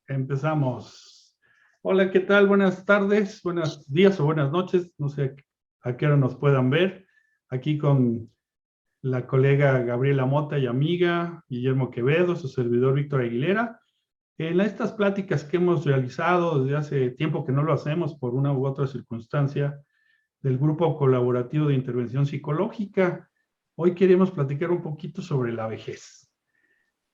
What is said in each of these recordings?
Empezamos. Hola, ¿qué tal? Buenas tardes, buenos días o buenas noches. No sé a qué hora nos puedan ver. Aquí con la colega Gabriela Mota y amiga Guillermo Quevedo, su servidor Víctor Aguilera. En estas pláticas que hemos realizado desde hace tiempo que no lo hacemos por una u otra circunstancia del Grupo Colaborativo de Intervención Psicológica, hoy queremos platicar un poquito sobre la vejez.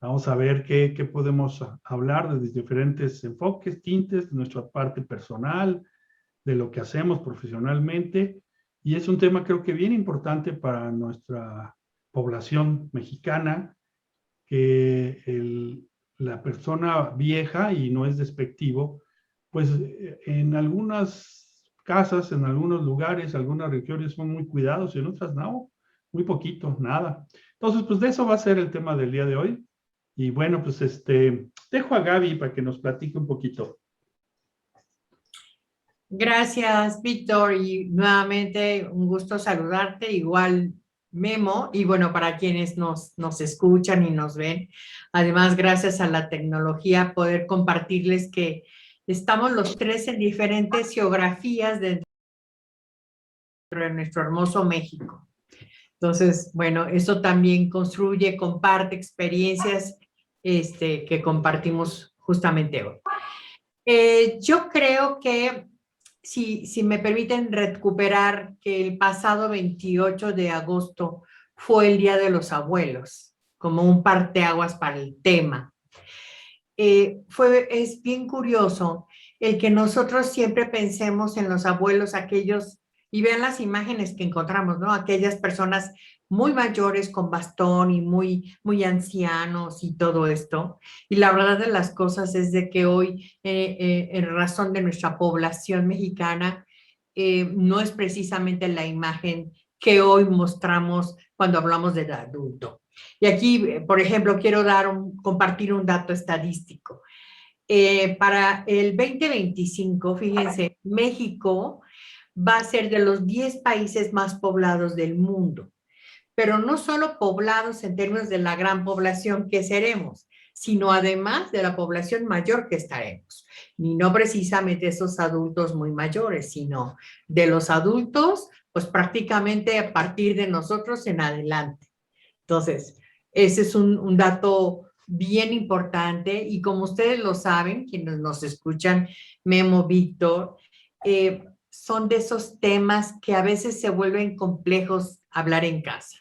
Vamos a ver qué podemos hablar desde diferentes enfoques, tintes, de nuestra parte personal, de lo que hacemos profesionalmente. Y es un tema creo que bien importante para nuestra población mexicana, que la persona vieja, y no es despectivo, pues en algunas casas, en algunos lugares, algunas regiones son muy cuidados y en otras no, muy poquito, nada. Entonces, pues de eso va a ser el tema del día de hoy. Y bueno, pues dejo a Gaby para que nos platique un poquito. Gracias, Víctor, y nuevamente un gusto saludarte, igual Memo, y bueno, para quienes nos escuchan y nos ven, además, gracias a la tecnología, poder compartirles que estamos los tres en diferentes geografías dentro de nuestro hermoso México. Entonces, bueno, eso también construye, comparte experiencias que compartimos justamente hoy. Yo creo que, si me permiten recuperar, que el pasado 28 de agosto fue el Día de los Abuelos, como un parteaguas para el tema. Es bien curioso el que nosotros siempre pensemos en los abuelos, aquellos, y vean las imágenes que encontramos, ¿no? Aquellas personas muy mayores con bastón y muy ancianos y todo esto. Y la verdad de las cosas es de que hoy, en razón de nuestra población mexicana, no es precisamente la imagen que hoy mostramos cuando hablamos del adulto. Y aquí, por ejemplo, quiero compartir un dato estadístico. Para el 2025, fíjense, México va a ser de los 10 países más poblados del mundo, pero no solo poblados en términos de la gran población que seremos, sino además de la población mayor que estaremos. Y no precisamente esos adultos muy mayores, sino de los adultos, pues prácticamente a partir de nosotros en adelante. Entonces, ese es un dato bien importante, y como ustedes lo saben, quienes nos escuchan, Memo, Víctor, son de esos temas que a veces se vuelven complejos hablar en casa,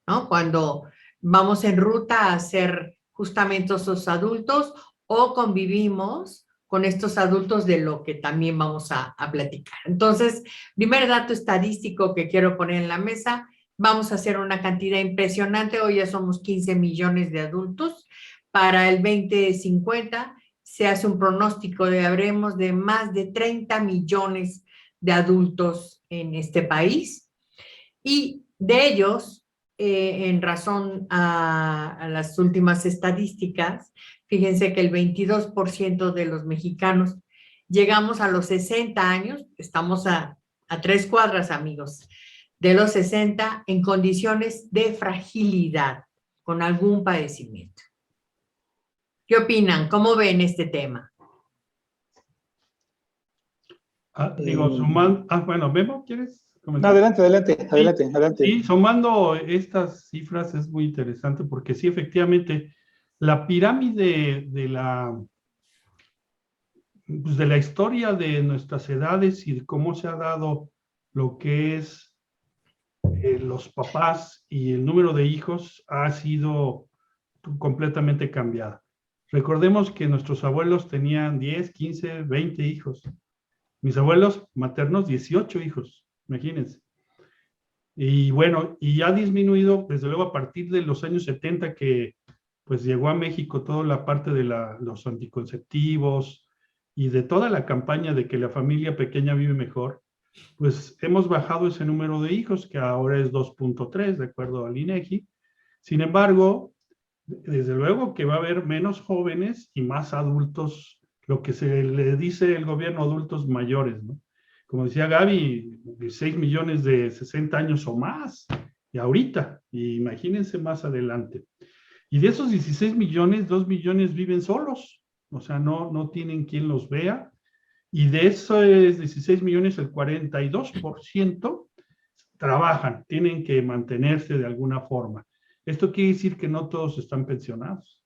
¿no? Cuando vamos en ruta a hacer justamente esos adultos o convivimos con estos adultos de lo que también vamos a platicar. Entonces, primer dato estadístico que quiero poner en la mesa: vamos a hacer una cantidad impresionante, hoy ya somos 15 millones de adultos. Para el 2050 se hace un pronóstico de habremos de más de 30 millones de adultos en este país, y de ellos, en razón a las últimas estadísticas, fíjense que el 22% de los mexicanos llegamos a los 60 años, estamos a 3 cuadras, amigos, de los 60, en condiciones de fragilidad, con algún padecimiento. ¿Qué opinan? ¿Cómo ven este tema? Bueno, Memo, ¿quieres comentar? No, adelante. Sí, sumando estas cifras es muy interesante porque sí, efectivamente, la pirámide de la historia de nuestras edades y de cómo se ha dado lo que es los papás y el número de hijos ha sido completamente cambiada. Recordemos que nuestros abuelos tenían 10, 15, 20 hijos. Mis abuelos maternos, 18 hijos, imagínense. Y bueno, y ha disminuido, desde luego, a partir de los años 70, que pues llegó a México toda la parte de los anticonceptivos y de toda la campaña de que la familia pequeña vive mejor, pues hemos bajado ese número de hijos, que ahora es 2.3, de acuerdo al INEGI. Sin embargo, desde luego que va a haber menos jóvenes y más adultos, lo que se le dice el gobierno, adultos mayores, ¿no? Como decía Gaby, 16 millones de 60 años o más, y ahorita, y imagínense más adelante. Y de esos 16 millones, 2 millones viven solos, o sea, no tienen quien los vea, y de esos 16 millones, el 42% trabajan, tienen que mantenerse de alguna forma. Esto quiere decir que no todos están pensionados.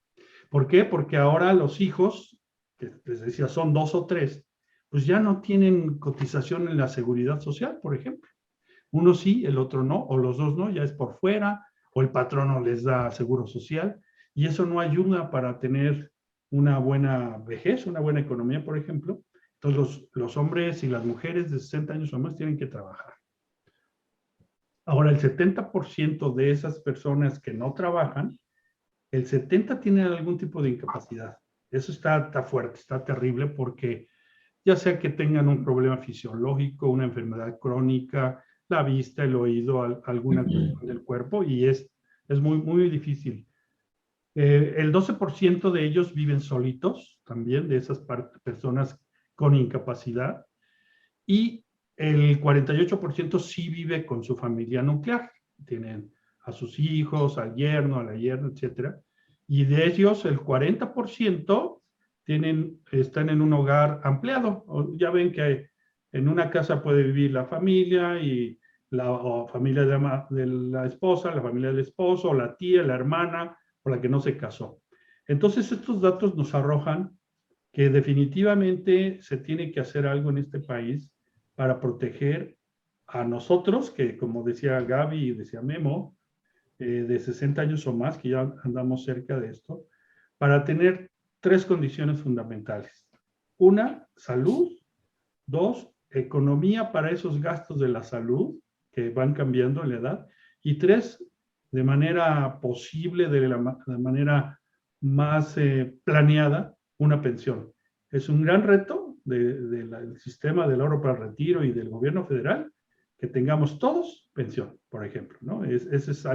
¿Por qué? Porque ahora los hijos, que les decía son 2 o 3, pues ya no tienen cotización en la seguridad social, por ejemplo. Uno sí, el otro no, o los dos no, ya es por fuera, o el patrono les da seguro social, y eso no ayuda para tener una buena vejez, una buena economía, por ejemplo. Entonces los hombres y las mujeres de 60 años o más tienen que trabajar. Ahora, el 70% de esas personas que no trabajan, el 70% tienen algún tipo de incapacidad. Eso está fuerte, está terrible, porque ya sea que tengan un problema fisiológico, una enfermedad crónica, la vista, el oído, alguna cuestión del cuerpo, y es muy, muy difícil. El 12% de ellos viven solitos, también, de esas personas con incapacidad, y el 48% sí vive con su familia nuclear. Tienen a sus hijos, al yerno, a la yerna, etc. Y de ellos, el 40% están en un hogar ampliado. Ya ven que en una casa puede vivir la familia y la familia de la esposa, la familia del esposo, la tía, la hermana, o la que no se casó. Entonces, estos datos nos arrojan que definitivamente se tiene que hacer algo en este país para proteger a nosotros, que como decía Gaby y decía Memo, de 60 años o más, que ya andamos cerca de esto, para tener 3 condiciones fundamentales. Una, salud. 2, economía para esos gastos de la salud que van cambiando en la edad. Y 3, de manera posible, de manera más planeada, una pensión. Es un gran reto del sistema del ahorro para el retiro y del gobierno federal, que tengamos todos pensión, por ejemplo, ¿no? Ese es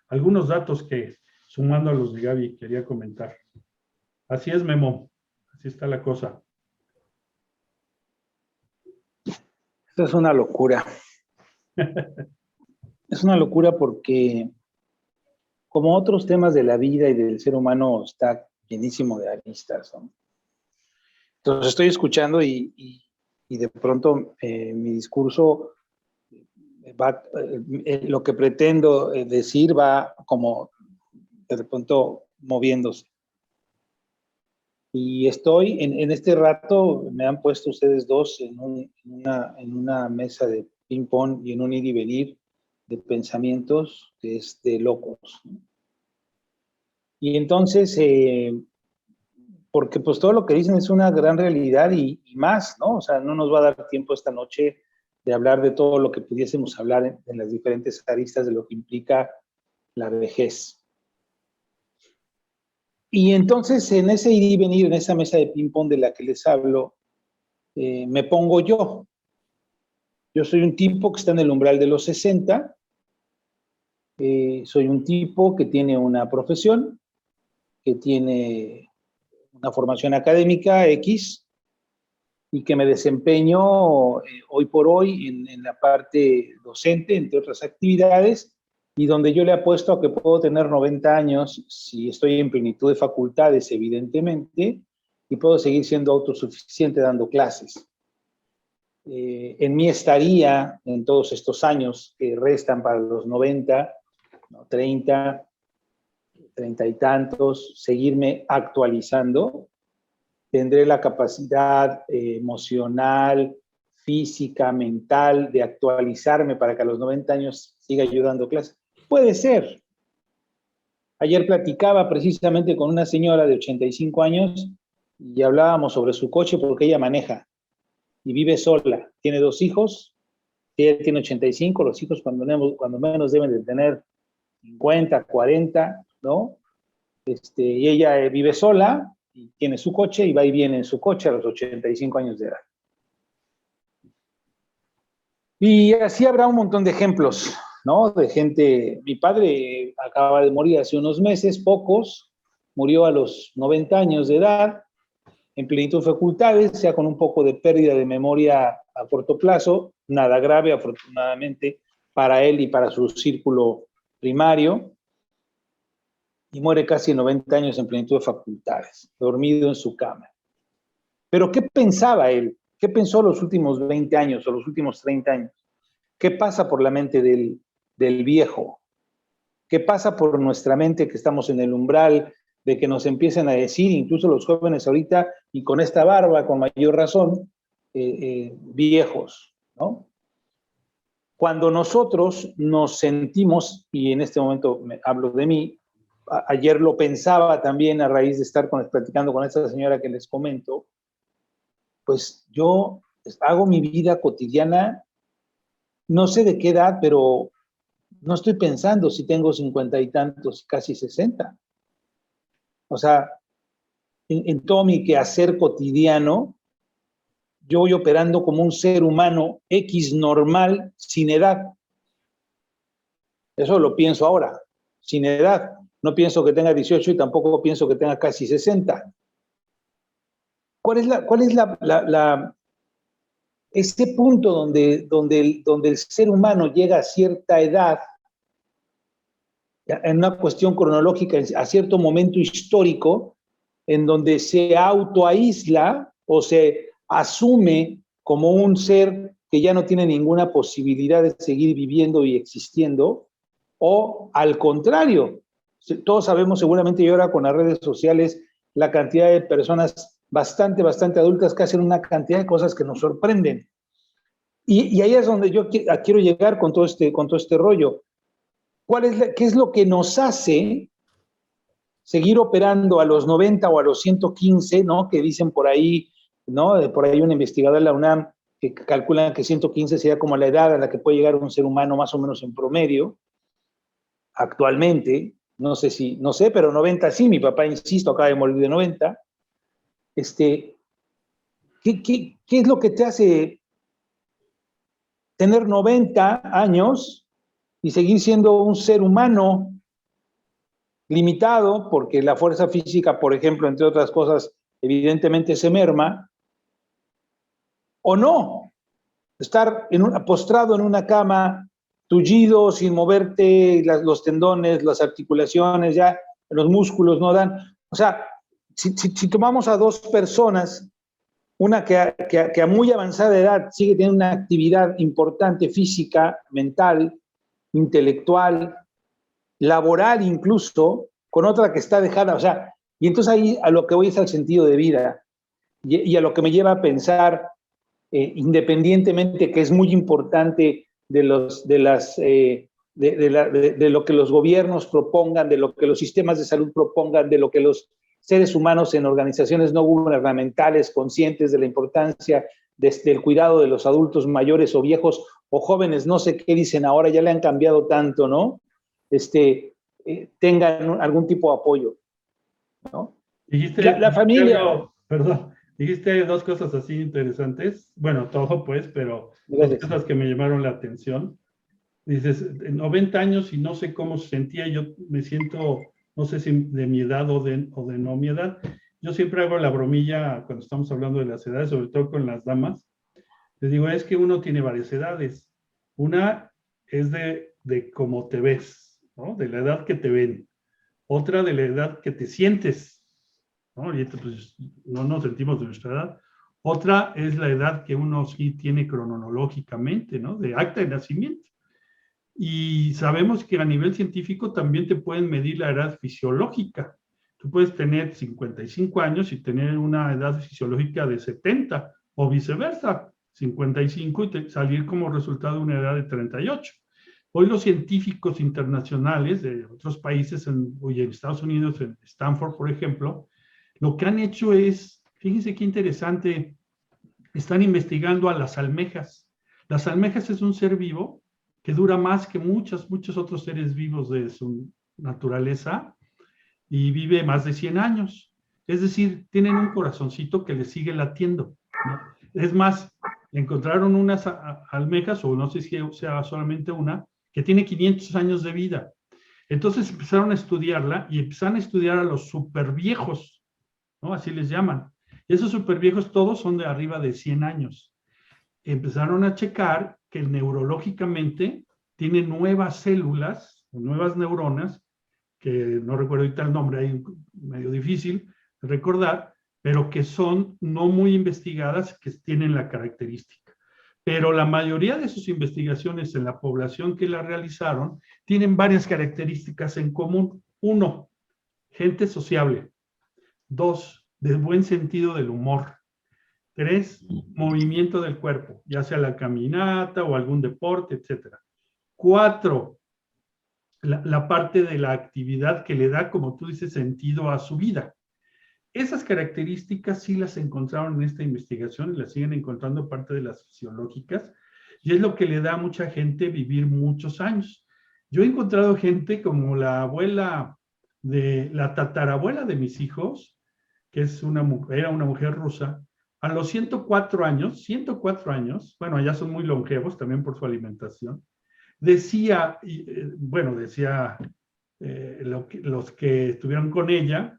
algunos datos que, sumando a los de Gaby, quería comentar. Así es, Memo. Así está la cosa. Esto es una locura. Es una locura porque, como otros temas de la vida y del ser humano, está llenísimo de aristas, ¿no? Entonces estoy escuchando y de pronto mi discurso va, lo que pretendo decir va como de pronto moviéndose. Y estoy en este rato, me han puesto ustedes dos en una mesa de ping-pong y en un ir y venir de pensamientos que es de locos, ¿no? Y entonces, porque pues todo lo que dicen es una gran realidad y más, ¿no? O sea, no nos va a dar tiempo esta noche de hablar de todo lo que pudiésemos hablar en las diferentes aristas de lo que implica la vejez. Y entonces, en ese ir y venir, en esa mesa de ping-pong de la que les hablo, me pongo yo. Yo soy un tipo que está en el umbral de los 60, soy un tipo que tiene una profesión, que tiene una formación académica X y que me desempeño hoy por hoy en la parte docente, entre otras actividades, y donde yo le apuesto a que puedo tener 90 años si estoy en plenitud de facultades, evidentemente, y puedo seguir siendo autosuficiente dando clases. En mí estaría, en todos estos años que restan para los 90, ¿no? 30 y tantos, seguirme actualizando. Tendré la capacidad emocional, física, mental de actualizarme para que a los 90 años siga yo dando clases. Puede ser. Ayer platicaba precisamente con una señora de 85 años y hablábamos sobre su coche porque ella maneja y vive sola. Tiene 2 hijos, ella tiene 85, los hijos cuando menos deben de tener 50, 40, ¿no? Y ella vive sola y tiene su coche y va y viene en su coche a los 85 años de edad. Y así habrá un montón de ejemplos, ¿no? De gente, mi padre acaba de morir hace unos meses, pocos, murió a los 90 años de edad, en plenitud de facultades, sea con un poco de pérdida de memoria a corto plazo, nada grave afortunadamente para él y para su círculo primario, y muere casi 90 años en plenitud de facultades, dormido en su cama. Pero ¿qué pensaba él? ¿Qué pensó los últimos 20 años o los últimos 30 años? ¿Qué pasa por la mente del viejo? ¿Qué pasa por nuestra mente que estamos en el umbral de que nos empiecen a decir, incluso los jóvenes ahorita, y con esta barba, con mayor razón, viejos, ¿no? Cuando nosotros nos sentimos, y en este momento hablo de mí, ayer lo pensaba también a raíz de estar platicando con esta señora que les comento, pues yo hago mi vida cotidiana, no sé de qué edad, pero no estoy pensando si tengo 50 y tantos, casi 60. O sea, en todo mi quehacer cotidiano, yo voy operando como un ser humano X normal, sin edad. Eso lo pienso ahora, sin edad. No pienso que tenga 18 y tampoco pienso que tenga casi 60. ¿Cuál es ese punto donde el ser humano llega a cierta edad, en una cuestión cronológica, a cierto momento histórico, en donde se autoaísla o se asume como un ser que ya no tiene ninguna posibilidad de seguir viviendo y existiendo, o al contrario, todos sabemos seguramente y ahora con las redes sociales la cantidad de personas bastante adultas que hacen una cantidad de cosas que nos sorprenden. Y ahí es donde yo quiero llegar con todo este rollo. ¿Qué es lo que nos hace seguir operando a los 90 o a los 115, ¿no? Que dicen por ahí, ¿no? Por ahí una investigadora de la UNAM que calculan que 115 sería como la edad a la que puede llegar un ser humano más o menos en promedio. Actualmente, no sé, pero 90 sí, mi papá, insisto, acaba de morir de 90. ¿Qué es lo que te hace tener 90 años y seguir siendo un ser humano limitado, porque la fuerza física, por ejemplo, entre otras cosas, evidentemente se merma, o no? Estar postrado en una cama, tullido, sin moverte, los tendones, las articulaciones, ya los músculos no dan. O sea, si tomamos a dos personas, una que a muy avanzada edad sigue teniendo una actividad importante física, mental, intelectual, laboral incluso, con otra que está dejada, o sea, y entonces ahí a lo que voy es al sentido de vida y a lo que me lleva a pensar, independientemente que es muy importante de lo que los gobiernos propongan, de lo que los sistemas de salud propongan, de lo que los seres humanos en organizaciones no gubernamentales conscientes de la importancia del cuidado de los adultos mayores o viejos o jóvenes, no sé qué dicen ahora, ya le han cambiado tanto, ¿no? Tengan algún tipo de apoyo, ¿no? Dijiste, la familia... perdón, dijiste dos cosas así interesantes, bueno, todo pues, pero dos cosas que me llamaron la atención. Dices, 90 años y no sé cómo se sentía, yo me siento, no sé si de mi edad o de no mi edad. Yo siempre hago la bromilla cuando estamos hablando de las edades, sobre todo con las damas. Les digo, es que uno tiene varias edades. Una es de cómo te ves, ¿no? De la edad que te ven. Otra de la edad que te sientes, ¿no? Y pues no nos sentimos de nuestra edad. Otra es la edad que uno sí tiene cronológicamente, ¿no? De acta de nacimiento. Y sabemos que a nivel científico también te pueden medir la edad fisiológica. Tú puedes tener 55 años y tener una edad fisiológica de 70 o viceversa, 55 y salir como resultado de una edad de 38. Hoy los científicos internacionales de otros países, en Estados Unidos, en Stanford, por ejemplo, lo que han hecho es, fíjense qué interesante, están investigando a las almejas. Las almejas es un ser vivo que dura más que muchos otros seres vivos de su naturaleza y vive más de 100 años. Es decir, tienen un corazoncito que les sigue latiendo, ¿no? Es más, encontraron unas almejas, o no sé si sea solamente una, que tiene 500 años de vida. Entonces empezaron a estudiarla y empezaron a estudiar a los superviejos, ¿no? Así les llaman. Y esos superviejos todos son de arriba de 100 años. Empezaron a checar que neurológicamente tiene nuevas células, nuevas neuronas, que no recuerdo ahorita el nombre, ahí medio difícil de recordar, pero que son no muy investigadas, que tienen la característica. Pero la mayoría de sus investigaciones en la población que la realizaron tienen varias características en común. Uno, gente sociable. Dos, de buen sentido del humor. Tres, movimiento del cuerpo, ya sea la caminata o algún deporte, etc. Cuatro, la parte de la actividad que le da, como tú dices, sentido a su vida. Esas características sí las encontraron en esta investigación y las siguen encontrando parte de las fisiológicas, y es lo que le da a mucha gente vivir muchos años. Yo he encontrado gente como la abuela la tatarabuela de mis hijos, que es era una mujer rusa, a los 104 años, bueno, ya son muy longevos también por su alimentación, decía, los que estuvieron con ella,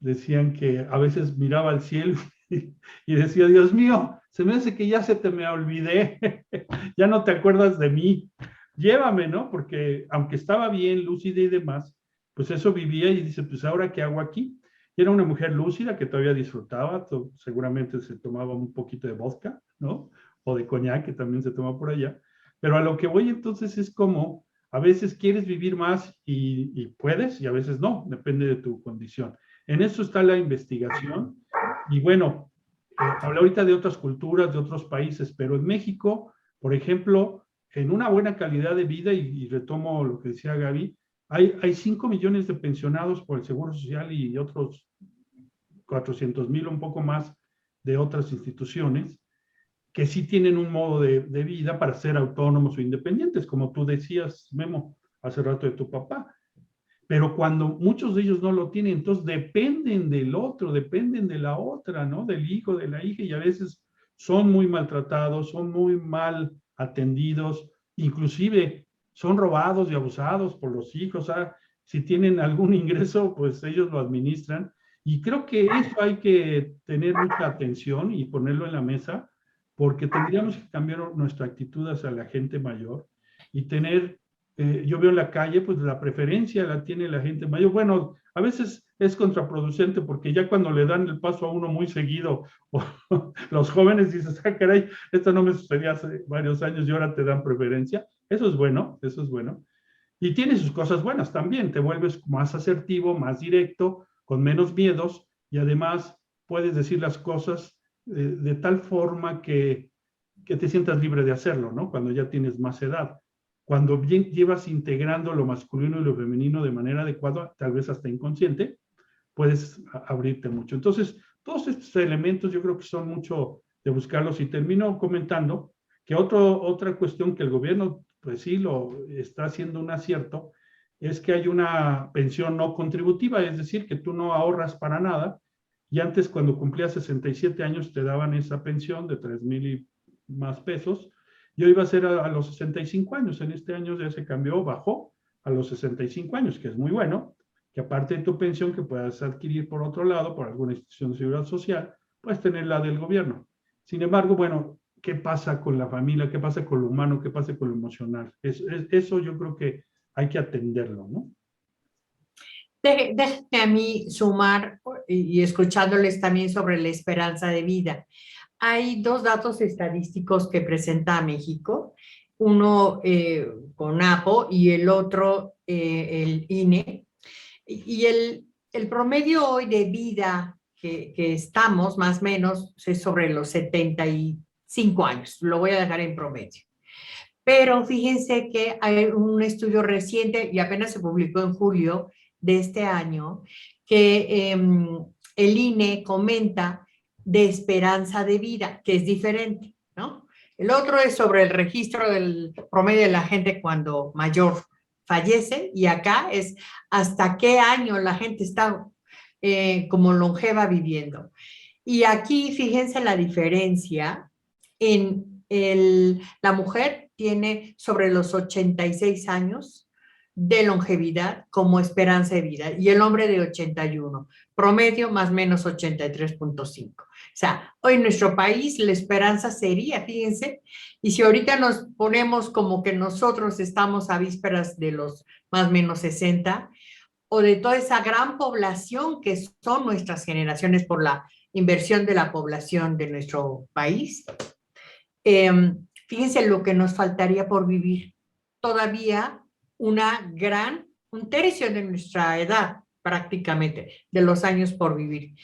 decían que a veces miraba al cielo y decía, Dios mío, se me hace que ya se te me olvidé, ya no te acuerdas de mí, llévame, ¿no? Porque aunque estaba bien, lúcida y demás, pues eso vivía y dice, pues ahora ¿qué hago aquí? Y era una mujer lúcida que todavía disfrutaba, seguramente se tomaba un poquito de vodka, ¿no? O de coñac, que también se toma por allá. Pero a lo que voy entonces es como, a veces quieres vivir más y puedes, y a veces no, depende de tu condición. En eso está la investigación. Y bueno, hablé ahorita de otras culturas, de otros países, pero en México, por ejemplo, en una buena calidad de vida, y retomo lo que decía Gaby, hay 5 millones de pensionados por el Seguro Social y otros 400,000, un poco más, de otras instituciones, que sí tienen un modo de vida para ser autónomos o independientes, como tú decías, Memo, hace rato de tu papá. Pero cuando muchos de ellos no lo tienen, entonces dependen del otro, dependen de la otra, ¿no? Del hijo, de la hija, y a veces son muy maltratados, son muy mal atendidos, inclusive son robados y abusados por los hijos. Si tienen algún ingreso, pues ellos lo administran. Y creo que eso hay que tener mucha atención y ponerlo en la mesa, porque tendríamos que cambiar nuestra actitud hacia la gente mayor y tener, yo veo en la calle, pues la preferencia la tiene la gente mayor. Bueno, a veces es contraproducente porque ya cuando le dan el paso a uno muy seguido, los jóvenes dicen, caray, esto no me sucedía hace varios años y ahora te dan preferencia. Eso es bueno, eso es bueno. Y tiene sus cosas buenas también, te vuelves más asertivo, más directo, con menos miedos, y además puedes decir las cosas de tal forma que te sientas libre de hacerlo, ¿no? Cuando ya tienes más edad. Cuando bien llevas integrando lo masculino y lo femenino de manera adecuada, tal vez hasta inconsciente, puedes abrirte mucho. Entonces, todos estos elementos yo creo que son mucho de buscarlos, y termino comentando que otra cuestión que el gobierno, pues sí, lo está haciendo un acierto, es que hay una pensión no contributiva, es decir, que tú no ahorras para nada, y antes cuando cumplías 67 años te daban esa pensión de 3,000 y más pesos, y hoy va a ser a los 65 años, en este año ya se cambió, bajó a los 65 años, que es muy bueno, que aparte de tu pensión que puedas adquirir por otro lado, por alguna institución de seguridad social, puedes tener la del gobierno. Sin embargo, bueno, ¿qué pasa con la familia? ¿Qué pasa con lo humano? ¿Qué pasa con lo emocional? Eso yo creo que hay que atenderlo, ¿no? Déjenme a mí sumar y escuchándoles también sobre la esperanza de vida. Hay dos datos estadísticos que presenta México, uno con APO y el otro el INE. Y el promedio hoy de vida que estamos, más o menos, es sobre los 75 años. Lo voy a dejar en promedio. Pero fíjense que hay un estudio reciente, y apenas se publicó en julio de este año, que el INE comenta de esperanza de vida, que es diferente, ¿no? El otro es sobre el registro del promedio de la gente cuando mayor fallece, y acá es hasta qué año la gente está como longeva viviendo. Y aquí fíjense la diferencia en la mujer tiene sobre los 86 años de longevidad como esperanza de vida, y el hombre de 81, promedio más o menos 83.5. O sea, hoy en nuestro país la esperanza sería, fíjense, y si ahorita nos ponemos como que nosotros estamos a vísperas de los más o menos 60, o de toda esa gran población que son nuestras generaciones por la inversión de la población de nuestro país. Fíjense lo que nos faltaría por vivir. Todavía un tercio de nuestra edad, prácticamente, de los años por vivir.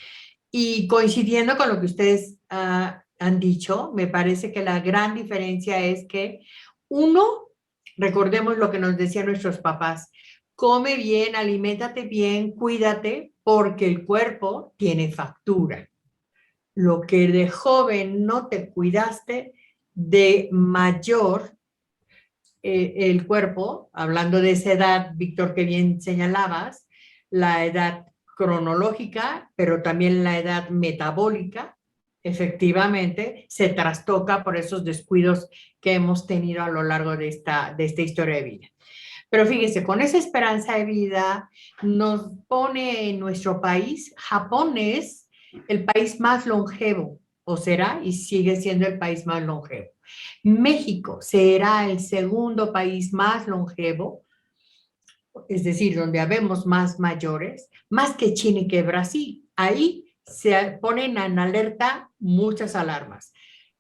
Y coincidiendo con lo que ustedes han dicho, me parece que la gran diferencia es que uno, recordemos lo que nos decían nuestros papás, come bien, aliméntate bien, cuídate, porque el cuerpo tiene factura. Lo que de joven no te cuidaste, de mayor el cuerpo, hablando de esa edad, Víctor, que bien señalabas, la edad cronológica, pero también la edad metabólica, efectivamente, se trastoca por esos descuidos que hemos tenido a lo largo de esta historia de vida. Pero fíjese, con esa esperanza de vida nos pone en nuestro país, Japón es el país más longevo, o será y sigue siendo el país más longevo. México será el segundo país más longevo, es decir, donde habemos más mayores, más que China y que Brasil. Ahí se ponen en alerta muchas alarmas.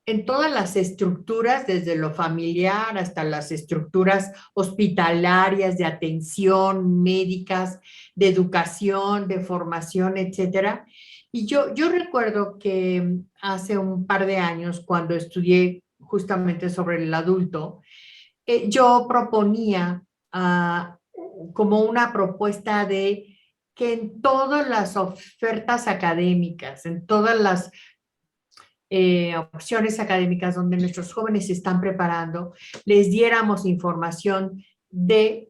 En todas las estructuras, desde lo familiar hasta las estructuras hospitalarias, de atención, médicas, de educación, de formación, etcétera. Y yo recuerdo que hace un par de años, cuando estudié justamente sobre el adulto, yo proponía como una propuesta de que en todas las ofertas académicas, en todas las opciones académicas donde nuestros jóvenes se están preparando, les diéramos información de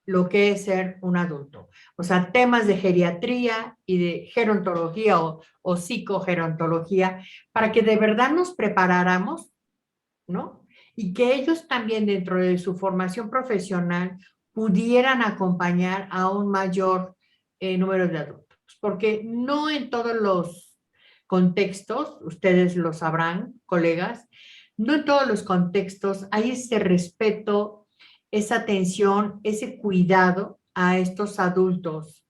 lo que es ser un adulto. O sea, temas de geriatría y de gerontología o psicogerontología, para que de verdad nos preparáramos, ¿no? Y que ellos también dentro de su formación profesional pudieran acompañar a un mayor número de adultos. Porque no en todos los contextos, ustedes lo sabrán, colegas, no en todos los contextos hay ese respeto, esa atención, ese cuidado a estos adultos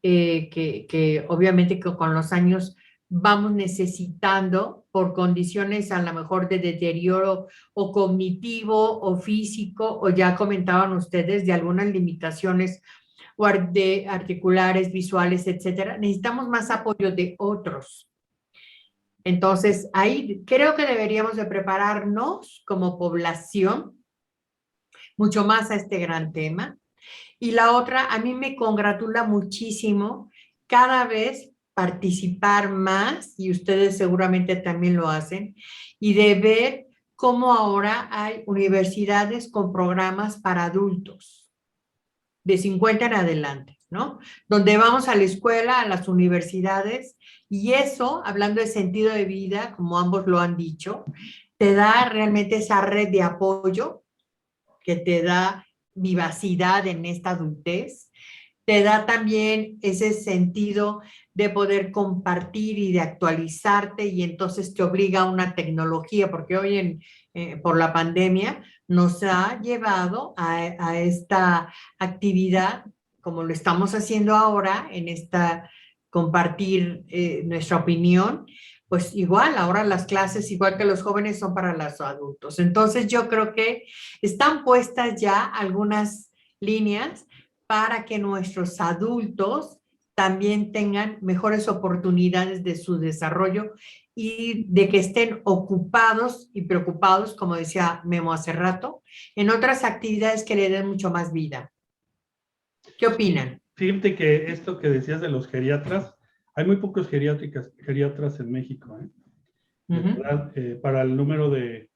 que obviamente que con los años vamos necesitando por condiciones a lo mejor de deterioro o cognitivo o físico, o ya comentaban ustedes de algunas limitaciones o de articulares, visuales, etcétera. Necesitamos más apoyo de otros. Entonces, ahí creo que deberíamos de prepararnos como población mucho más a este gran tema. Y la otra, a mí me congratula muchísimo cada vez participar más, y ustedes seguramente también lo hacen, y de ver cómo ahora hay universidades con programas para adultos de 50 en adelante, ¿no? Donde vamos a la escuela, a las universidades, y eso, hablando de sentido de vida, como ambos lo han dicho, te da realmente esa red de apoyo que te da vivacidad en esta adultez, te da también ese sentido de poder compartir y de actualizarte, y entonces te obliga a una tecnología, porque hoy por la pandemia nos ha llevado a esta actividad, como lo estamos haciendo ahora, en esta compartir nuestra opinión. Pues igual, ahora las clases, igual que los jóvenes, son para los adultos. Entonces yo creo que están puestas ya algunas líneas para que nuestros adultos también tengan mejores oportunidades de su desarrollo y de que estén ocupados y preocupados, como decía Memo hace rato, en otras actividades que le den mucho más vida. ¿Qué opinan? Fíjate que esto que decías de los geriatras, hay muy pocos geriatras en México, ¿eh? ¿Verdad? Para el número de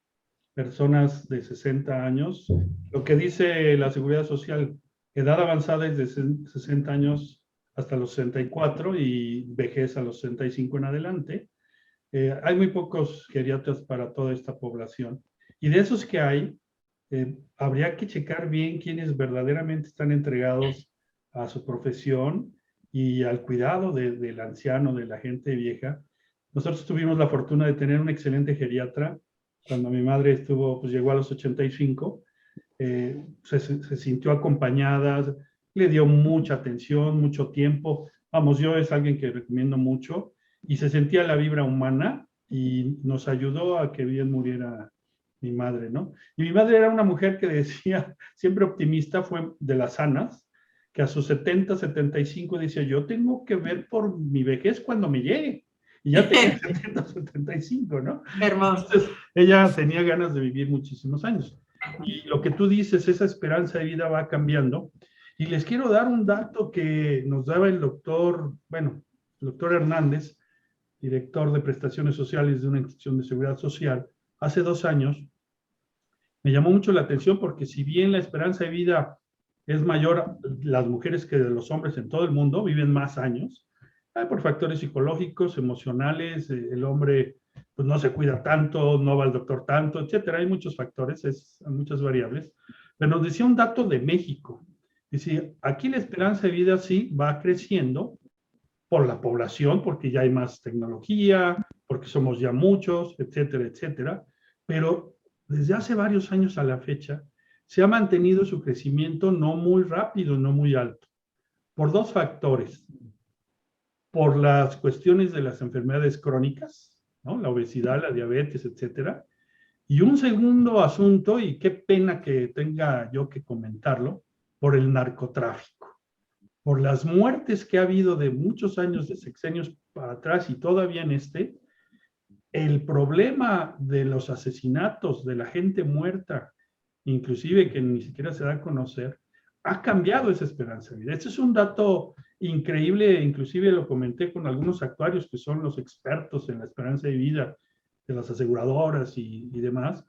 personas de 60 años, lo que dice la Seguridad Social, edad avanzada es de 60 años hasta los 64 y vejez a los 65 en adelante. Hay muy pocos geriatras para toda esta población. Y de esos que hay, habría que checar bien quiénes verdaderamente están entregados a su profesión y al cuidado del anciano, de la gente vieja. Nosotros tuvimos la fortuna de tener un excelente geriatra. Cuando mi madre estuvo, pues llegó a los 85, se sintió acompañada, le dio mucha atención, mucho tiempo. Vamos, yo es alguien que recomiendo mucho y se sentía la vibra humana y nos ayudó a que bien muriera mi madre, ¿no? Y mi madre era una mujer que decía, siempre optimista, fue de las sanas, que a sus 70, 75 decía, yo tengo que ver por mi vejez cuando me llegue. Y ya tenía 70, 75, ¿no? Hermoso. Entonces, ella tenía ganas de vivir muchísimos años. Y lo que tú dices, esa esperanza de vida va cambiando. Y les quiero dar un dato que nos daba el doctor, bueno, el doctor Hernández, director de prestaciones sociales de una institución de seguridad social, hace 2 años. Me llamó mucho la atención porque si bien la esperanza de vida es mayor, las mujeres que los hombres en todo el mundo viven más años, por factores psicológicos, emocionales, el hombre pues no se cuida tanto, no va al doctor tanto, etcétera. Hay muchos factores, muchas variables. Pero nos decía un dato de México. Dice, aquí la esperanza de vida sí va creciendo por la población, porque ya hay más tecnología, porque somos ya muchos, etcétera, etcétera. Pero desde hace varios años a la fecha, se ha mantenido su crecimiento no muy rápido, no muy alto, por 2 factores. Por las cuestiones de las enfermedades crónicas, ¿no? La obesidad, la diabetes, etcétera. Y un segundo asunto, y qué pena que tenga yo que comentarlo, por el narcotráfico. Por las muertes que ha habido de muchos años, de sexenios para atrás y todavía en el problema de los asesinatos, de la gente muerta, inclusive que ni siquiera se da a conocer, ha cambiado esa esperanza de vida. Este es un dato increíble, inclusive lo comenté con algunos actuarios que son los expertos en la esperanza de vida de las aseguradoras y demás,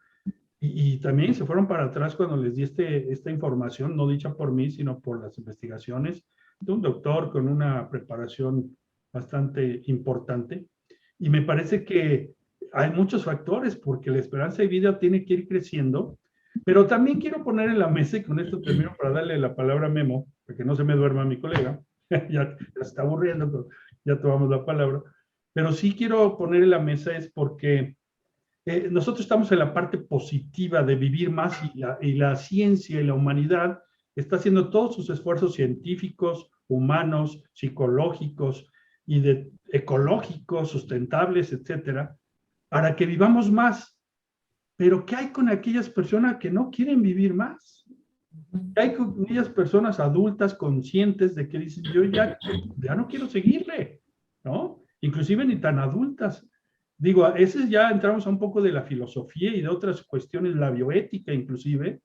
y también se fueron para atrás cuando les di esta información, no dicha por mí, sino por las investigaciones de un doctor con una preparación bastante importante, y me parece que hay muchos factores, porque la esperanza de vida tiene que ir creciendo, pero también quiero poner en la mesa, y con esto termino para darle la palabra a Memo, para que no se me duerma mi colega, ya se está aburriendo, pero ya tomamos la palabra, pero sí quiero poner en la mesa es porque nosotros estamos en la parte positiva de vivir más, y la ciencia y la humanidad está haciendo todos sus esfuerzos científicos, humanos, psicológicos y ecológicos, sustentables, etcétera, para que vivamos más. Pero ¿qué hay con aquellas personas que no quieren vivir más? ¿Qué hay con aquellas personas adultas conscientes de que dicen, yo ya no quiero seguirle, ¿no? Inclusive ni tan adultas. Digo, a ese ya entramos a un poco de la filosofía y de otras cuestiones, la bioética inclusive,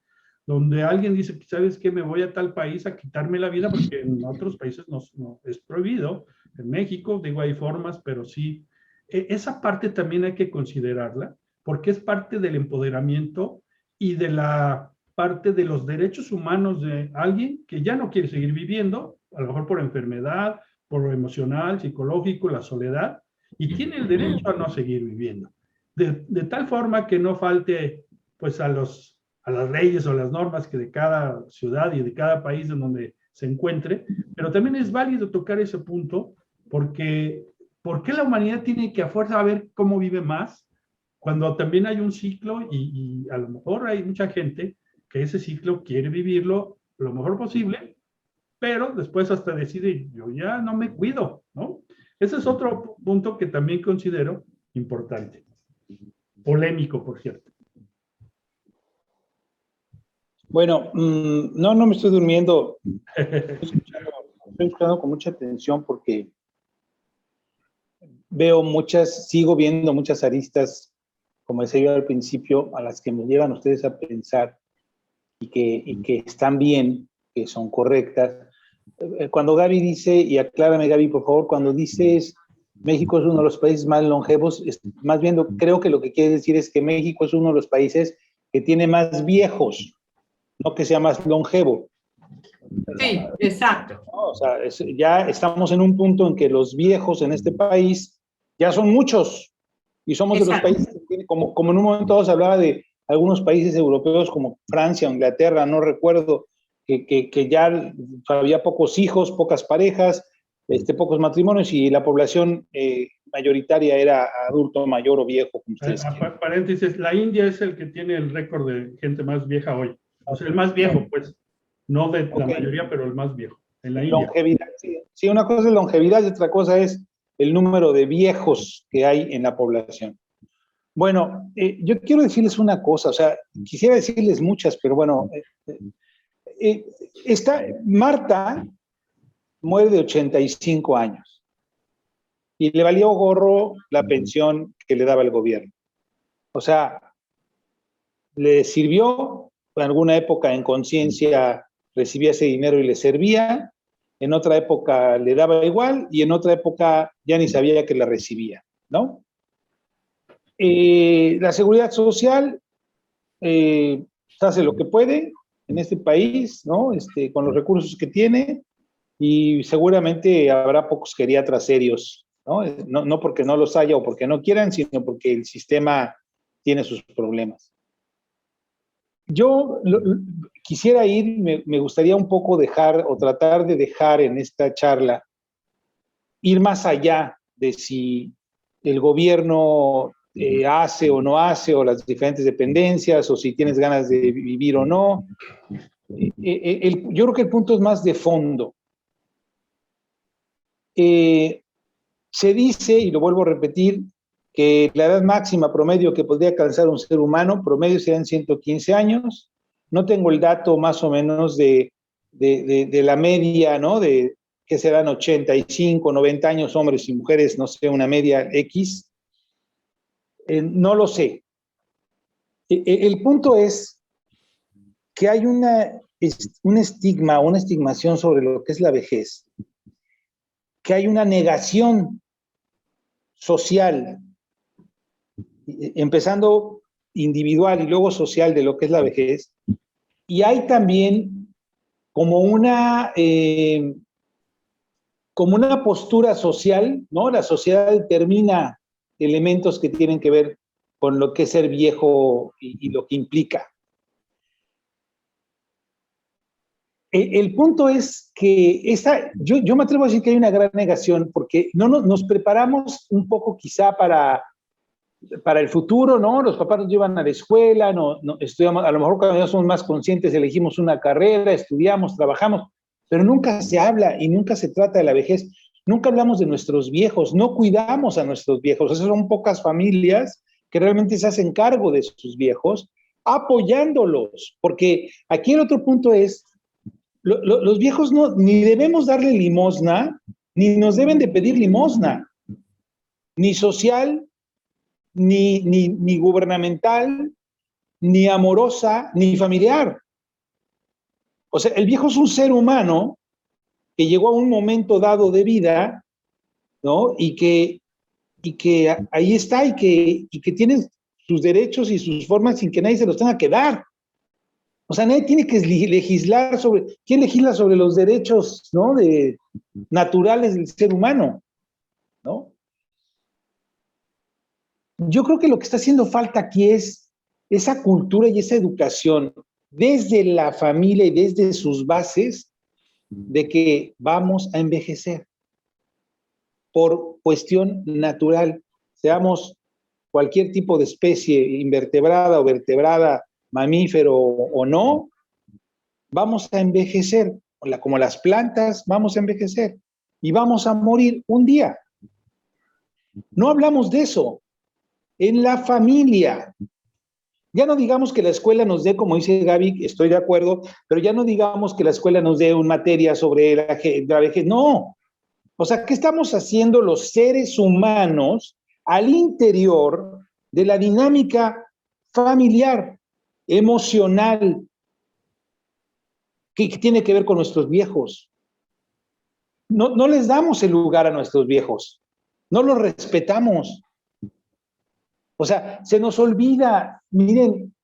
donde alguien dice, ¿sabes qué? Me voy a tal país a quitarme la vida, porque en otros países no es prohibido. En México, digo, hay formas, pero sí. Esa parte también hay que considerarla, porque es parte del empoderamiento y de la parte de los derechos humanos de alguien que ya no quiere seguir viviendo, a lo mejor por enfermedad, por lo emocional, psicológico, la soledad, y tiene el derecho a no seguir viviendo. De tal forma que no falte pues a las leyes o las normas que de cada ciudad y de cada país en donde se encuentre, pero también es válido tocar ese punto, porque ¿por qué la humanidad tiene que a fuerza ver cómo vive más, cuando también hay un ciclo y a lo mejor hay mucha gente que ese ciclo quiere vivirlo lo mejor posible, pero después hasta decide, yo ya no me cuido, ¿no? Ese es otro punto que también considero importante. Polémico, por cierto. Bueno, no me estoy durmiendo. Estoy escuchando con mucha atención porque sigo viendo muchas aristas, como decía yo al principio, a las que me llevan ustedes a pensar y que están bien, que son correctas. Cuando Gaby dice, y aclárame Gaby por favor, cuando dices México es uno de los países más longevos, más bien creo que lo que quiere decir es que México es uno de los países que tiene más viejos, no que sea más longevo. Sí, exacto. ¿No? O sea, ya estamos en un punto en que los viejos en este país ya son muchos, y somos exacto. De los países que tienen, como en un momento se hablaba de algunos países europeos como Francia o Inglaterra, no recuerdo, que ya había pocos hijos, pocas parejas, pocos matrimonios, y la población mayoritaria era adulto mayor o viejo. Como ustedes paréntesis, la India es el que tiene el récord de gente más vieja hoy. O sea, el más viejo, pues, no de la mayoría, pero el más viejo. En la India. Longevidad, sí. Sí, una cosa es longevidad y otra cosa es el número de viejos que hay en la población. Bueno, yo quiero decirles una cosa, o sea, quisiera decirles muchas, pero bueno, Marta muere de 85 años y le valió gorro la pensión que le daba el gobierno. O sea, le sirvió, en alguna época en conciencia recibía ese dinero y le servía, en otra época le daba igual y en otra época ya ni sabía que la recibía, ¿no? La seguridad social hace lo que puede en este país, ¿no? Con los recursos que tiene, y seguramente habrá pocos geriatras serios, ¿no? No porque no los haya o porque no quieran, sino porque el sistema tiene sus problemas. Yo quisiera me gustaría un poco dejar o tratar de dejar en esta charla, ir más allá de si el gobierno hace o no hace, o las diferentes dependencias, o si tienes ganas de vivir o no. Yo creo que el punto es más de fondo. Se dice, y lo vuelvo a repetir, que la edad máxima promedio que podría alcanzar un ser humano, promedio serían 115 años. No tengo el dato más o menos de la media, ¿no? De que serán 85, 90 años hombres y mujeres, no sé, una media X. No lo sé. El punto es que hay un estigma, una estigmación sobre lo que es la vejez, que hay una negación social, empezando individual y luego social, de lo que es la vejez, y hay también como una postura social, ¿no? La sociedad determina elementos que tienen que ver con lo que es ser viejo y lo que implica. El punto es que yo me atrevo a decir que hay una gran negación, porque nos preparamos un poco quizá para el futuro, ¿no? Los papás nos llevan a la escuela, estudiamos, a lo mejor cuando ya somos más conscientes elegimos una carrera, estudiamos, trabajamos, pero nunca se habla y nunca se trata de la vejez. Nunca hablamos de nuestros viejos, no cuidamos a nuestros viejos. Esas son pocas familias que realmente se hacen cargo de sus viejos, apoyándolos, porque aquí el otro punto es, los viejos ni debemos darle limosna, ni nos deben de pedir limosna, ni social, ni gubernamental, ni amorosa, ni familiar. O sea, el viejo es un ser humano que llegó a un momento dado de vida, ¿no? Y que ahí está y que tiene sus derechos y sus formas sin que nadie se los tenga que dar. O sea, nadie tiene que legislar sobre... ¿Quién legisla sobre los derechos, ¿no? naturales del ser humano, ¿no? Yo creo que lo que está haciendo falta aquí es esa cultura y esa educación desde la familia y desde sus bases de que vamos a envejecer por cuestión natural, seamos cualquier tipo de especie, invertebrada o vertebrada, mamífero o no, vamos a envejecer, como las plantas, vamos a envejecer y vamos a morir un día. No hablamos de eso. En la familia. Ya no digamos que la escuela nos dé, como dice Gaby, estoy de acuerdo, pero ya no digamos que la escuela nos dé una materia sobre la vejez. No. O sea, ¿qué estamos haciendo los seres humanos al interior de la dinámica familiar, emocional, que tiene que ver con nuestros viejos? No les damos el lugar a nuestros viejos. No los respetamos. O sea, se nos olvida, miren,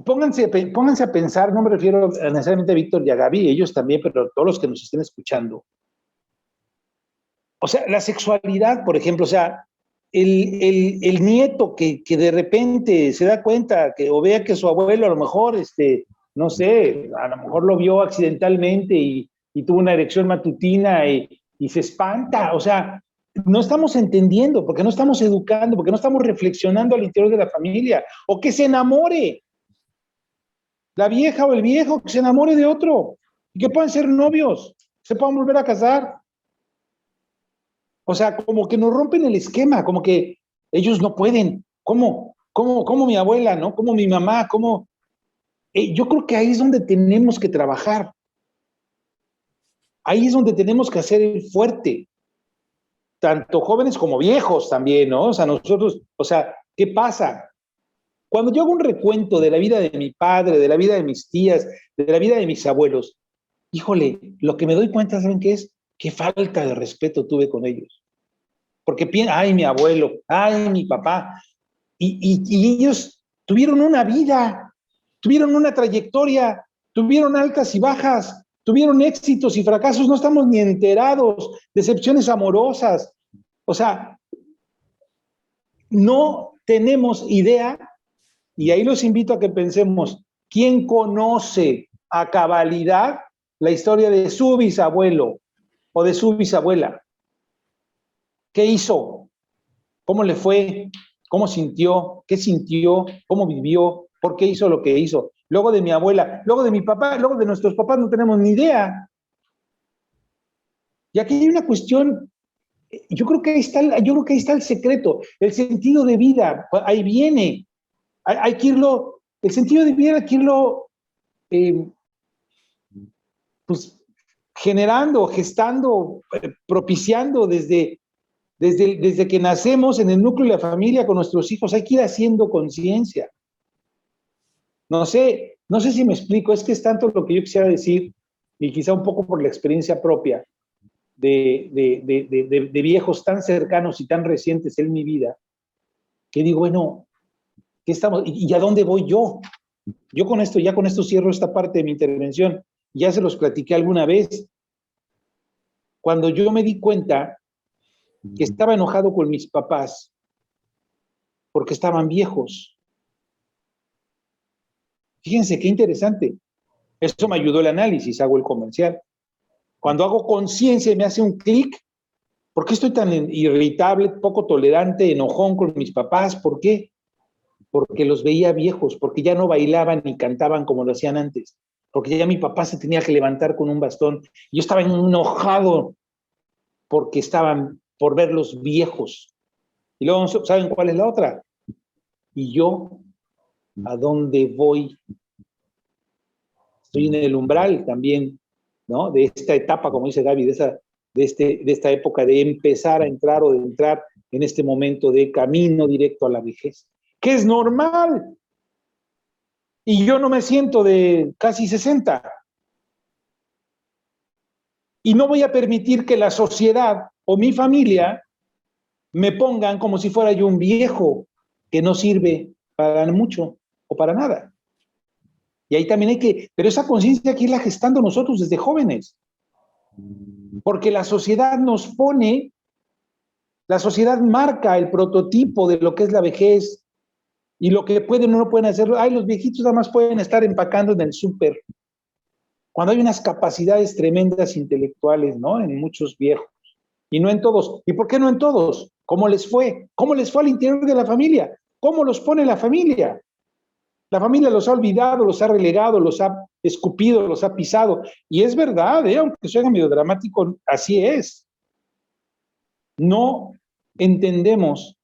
pónganse a pensar, no me refiero necesariamente a Víctor y a Gaby, ellos también, pero todos los que nos estén escuchando. O sea, la sexualidad, por ejemplo, o sea, el nieto que de repente se da cuenta o vea que su abuelo a lo mejor, no sé, a lo mejor lo vio accidentalmente y tuvo una erección matutina y se espanta, o sea, no estamos entendiendo, porque no estamos educando, porque no estamos reflexionando al interior de la familia, o que se enamore la vieja o el viejo, que se enamore de otro, y que puedan ser novios, se puedan volver a casar. O sea, como que nos rompen el esquema, como que ellos no pueden. ¿Cómo mi abuela, no? ¿Cómo mi mamá? ¿Cómo? Yo creo que ahí es donde tenemos que trabajar. Ahí es donde tenemos que hacer el fuerte. Tanto jóvenes como viejos también, ¿no? O sea, nosotros, o sea, ¿qué pasa? Cuando yo hago un recuento de la vida de mi padre, de la vida de mis tías, de la vida de mis abuelos, híjole, lo que me doy cuenta, ¿saben qué es? Qué falta de respeto tuve con ellos. Porque piensan, ay, mi abuelo, ay, mi papá. Y ellos tuvieron una vida, tuvieron una trayectoria, tuvieron altas y bajas, tuvieron éxitos y fracasos, no estamos ni enterados, decepciones amorosas. O sea, no tenemos idea, y ahí los invito a que pensemos, ¿quién conoce a cabalidad la historia de su bisabuelo o de su bisabuela? ¿Qué hizo? ¿Cómo le fue? ¿Cómo sintió? ¿Qué sintió? ¿Cómo vivió? ¿Por qué hizo lo que hizo? Luego de mi abuela, luego de mi papá, luego de nuestros papás no tenemos ni idea. Y aquí hay una cuestión, yo creo que ahí está el secreto, el sentido de vida, ahí viene. Hay que irlo, el sentido de vida hay que irlo pues, generando, gestando, propiciando desde que nacemos en el núcleo de la familia con nuestros hijos. Hay que ir haciendo conciencia. No sé si me explico, es que es tanto lo que yo quisiera decir, y quizá un poco por la experiencia propia de viejos tan cercanos y tan recientes en mi vida, que digo, bueno, ¿qué estamos? ¿Y a dónde voy yo? Yo con esto cierro esta parte de mi intervención. Ya se los platiqué alguna vez. Cuando yo me di cuenta que estaba enojado con mis papás porque estaban viejos. Fíjense qué interesante. Eso me ayudó el análisis, hago el comercial. Cuando hago conciencia y me hace un clic, ¿por qué estoy tan irritable, poco tolerante, enojón con mis papás? ¿Por qué? Porque los veía viejos, porque ya no bailaban ni cantaban como lo hacían antes, porque ya mi papá se tenía que levantar con un bastón. Yo estaba enojado porque estaban por verlos viejos. Y luego, ¿saben cuál es la otra? ¿Y yo a dónde voy? Estoy en el umbral también, ¿no? De esta etapa, como dice Gaby, de esta época de empezar a entrar o de entrar en este momento de camino directo a la vejez, que es normal. Y yo no me siento de casi 60. Y no voy a permitir que la sociedad o mi familia me pongan como si fuera yo un viejo que no sirve para mucho o para nada. Y ahí también pero esa conciencia hay que irla gestando nosotros desde jóvenes. Porque la sociedad nos pone, la sociedad marca el prototipo de lo que es la vejez y lo que pueden o no pueden hacer. Ay, los viejitos nada más pueden estar empacando en el súper. Cuando hay unas capacidades tremendas intelectuales, ¿no? En muchos viejos. Y no en todos. ¿Y por qué no en todos? ¿Cómo les fue? ¿Cómo les fue al interior de la familia? ¿Cómo los pone la familia? La familia los ha olvidado, los ha relegado, los ha escupido, los ha pisado. Y es verdad, aunque suene medio dramático, así es. No entendemos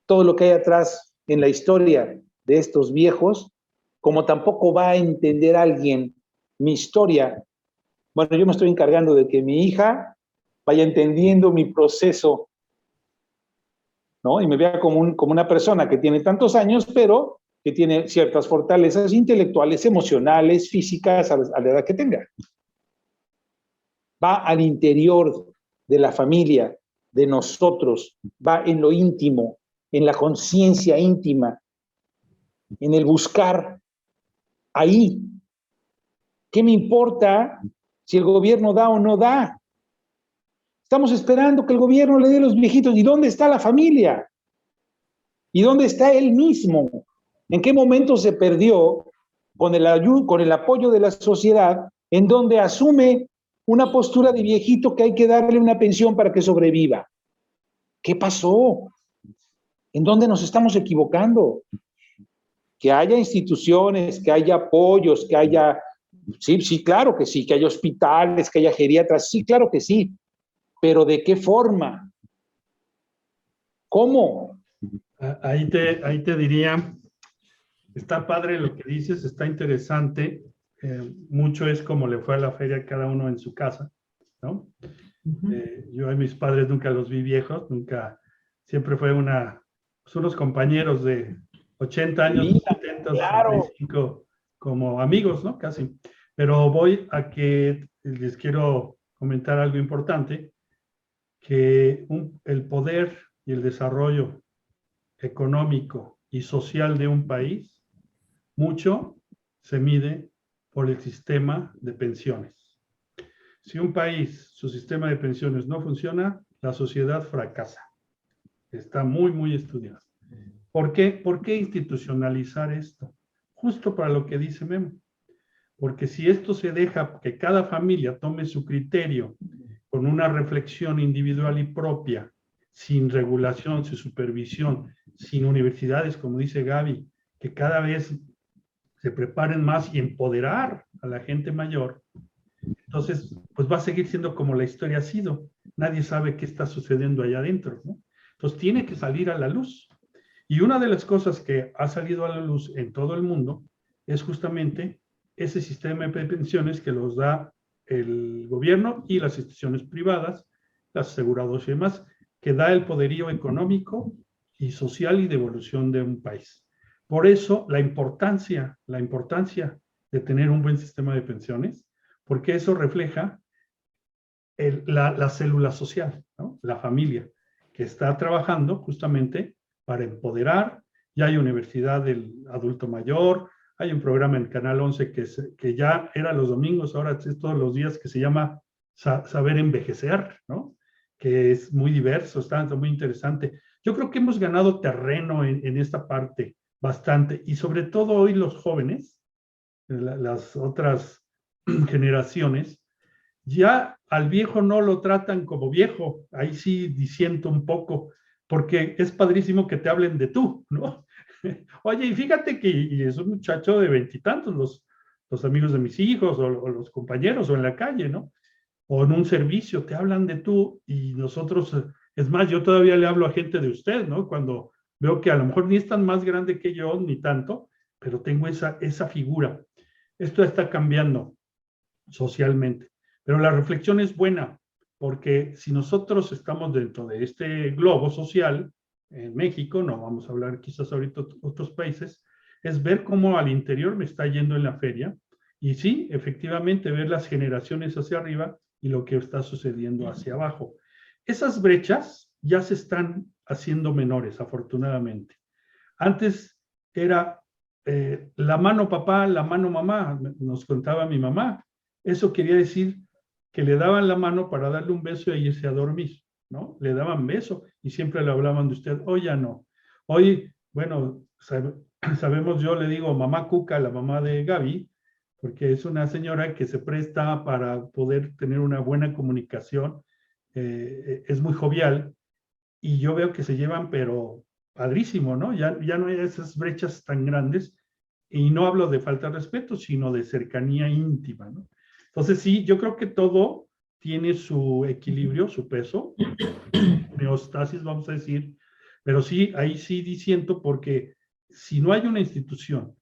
todo lo que hay atrás en la historia de estos viejos, como tampoco va a entender alguien mi historia. Bueno, yo me estoy encargando de que mi hija vaya entendiendo mi proceso, ¿no? Y me vea como una persona que tiene tantos años, pero que tiene ciertas fortalezas intelectuales, emocionales, físicas, a la edad que tenga. Va al interior de la familia, de nosotros, va en lo íntimo, en la conciencia íntima, en el buscar ahí. ¿Qué me importa si el gobierno da o no da? Estamos esperando que el gobierno le dé a los viejitos. ¿Y dónde está la familia? ¿Y dónde está él mismo? ¿En qué momento se perdió con el apoyo de la sociedad, en donde asume una postura de viejito que hay que darle una pensión para que sobreviva? ¿Qué pasó? ¿En dónde nos estamos equivocando? Que haya instituciones, que haya apoyos, que haya... Sí, claro que sí, que haya hospitales, que haya geriatras, sí, claro que sí. pero ¿de qué forma? ¿Cómo? Ahí te diría, está padre lo que dices, está interesante. Mucho es como le fue a la feria cada uno en su casa, ¿no? Yo a mis padres nunca los vi viejos, nunca, siempre fue unos compañeros de 80 años, Sí, 70, claro. 65, como amigos, ¿no? Casi. Pero voy a que les quiero comentar algo importante, que el poder y el desarrollo económico y social de un país, mucho se mide por el sistema de pensiones. Si un país, su sistema de pensiones no funciona, la sociedad fracasa. Está muy, muy estudiado. ¿Por qué? ¿Por qué institucionalizar esto? Justo para lo que dice Memo. Porque si esto se deja que cada familia tome su criterio con una reflexión individual y propia, sin regulación, sin supervisión, sin universidades, como dice Gaby, que cada vez se preparen más y empoderar a la gente mayor, entonces, pues va a seguir siendo como la historia ha sido. Nadie sabe qué está sucediendo allá adentro, ¿no? Entonces, tiene que salir a la luz. Y una de las cosas que ha salido a la luz en todo el mundo es justamente ese sistema de pensiones que los da el gobierno y las instituciones privadas, las aseguradoras y demás, que da el poderío económico y social y de evolución de un país. Por eso, la importancia de tener un buen sistema de pensiones, porque eso refleja la célula social, ¿no? La familia, que está trabajando justamente para empoderar. Ya hay universidad del adulto mayor, hay un programa en Canal 11 que ya era los domingos, ahora es todos los días, que se llama Saber Envejecer, ¿no? Que es muy diverso, está muy interesante. Yo creo que hemos ganado terreno en esta parte bastante, y sobre todo hoy los jóvenes, las otras generaciones, ya al viejo no lo tratan como viejo, ahí sí disiento un poco, porque es padrísimo que te hablen de tú, ¿no? Oye, y fíjate que y es un muchacho de veintitantos, los amigos de mis hijos o los compañeros o en la calle, ¿no? O en un servicio, te hablan de tú y nosotros, es más, yo todavía le hablo a gente de usted, ¿no? Cuando veo que a lo mejor ni es tan más grande que yo, ni tanto, pero tengo esa figura. Esto está cambiando socialmente. Pero la reflexión es buena, porque si nosotros estamos dentro de este globo social, en México, no vamos a hablar quizás ahorita de otros países, es ver cómo al interior me está yendo en la feria, y sí, efectivamente, ver las generaciones hacia arriba y lo que está sucediendo hacia abajo. Esas brechas ya se están haciendo menores, afortunadamente. Antes era la mano papá, la mano mamá, nos contaba mi mamá. Eso quería decir que le daban la mano para darle un beso e irse a dormir, ¿no? Le daban beso y siempre le hablaban de usted. Hoy ya no. Hoy, bueno, sabemos, yo le digo mamá Cuca, la mamá de Gaby, porque es una señora que se presta para poder tener una buena comunicación, es muy jovial, y yo veo que se llevan, pero padrísimo, ¿no? Ya no hay esas brechas tan grandes, y no hablo de falta de respeto, sino de cercanía íntima, ¿no? Entonces sí, yo creo que todo tiene su equilibrio, su peso, homeostasis, vamos a decir, pero sí, ahí sí disiento, porque si no hay una institución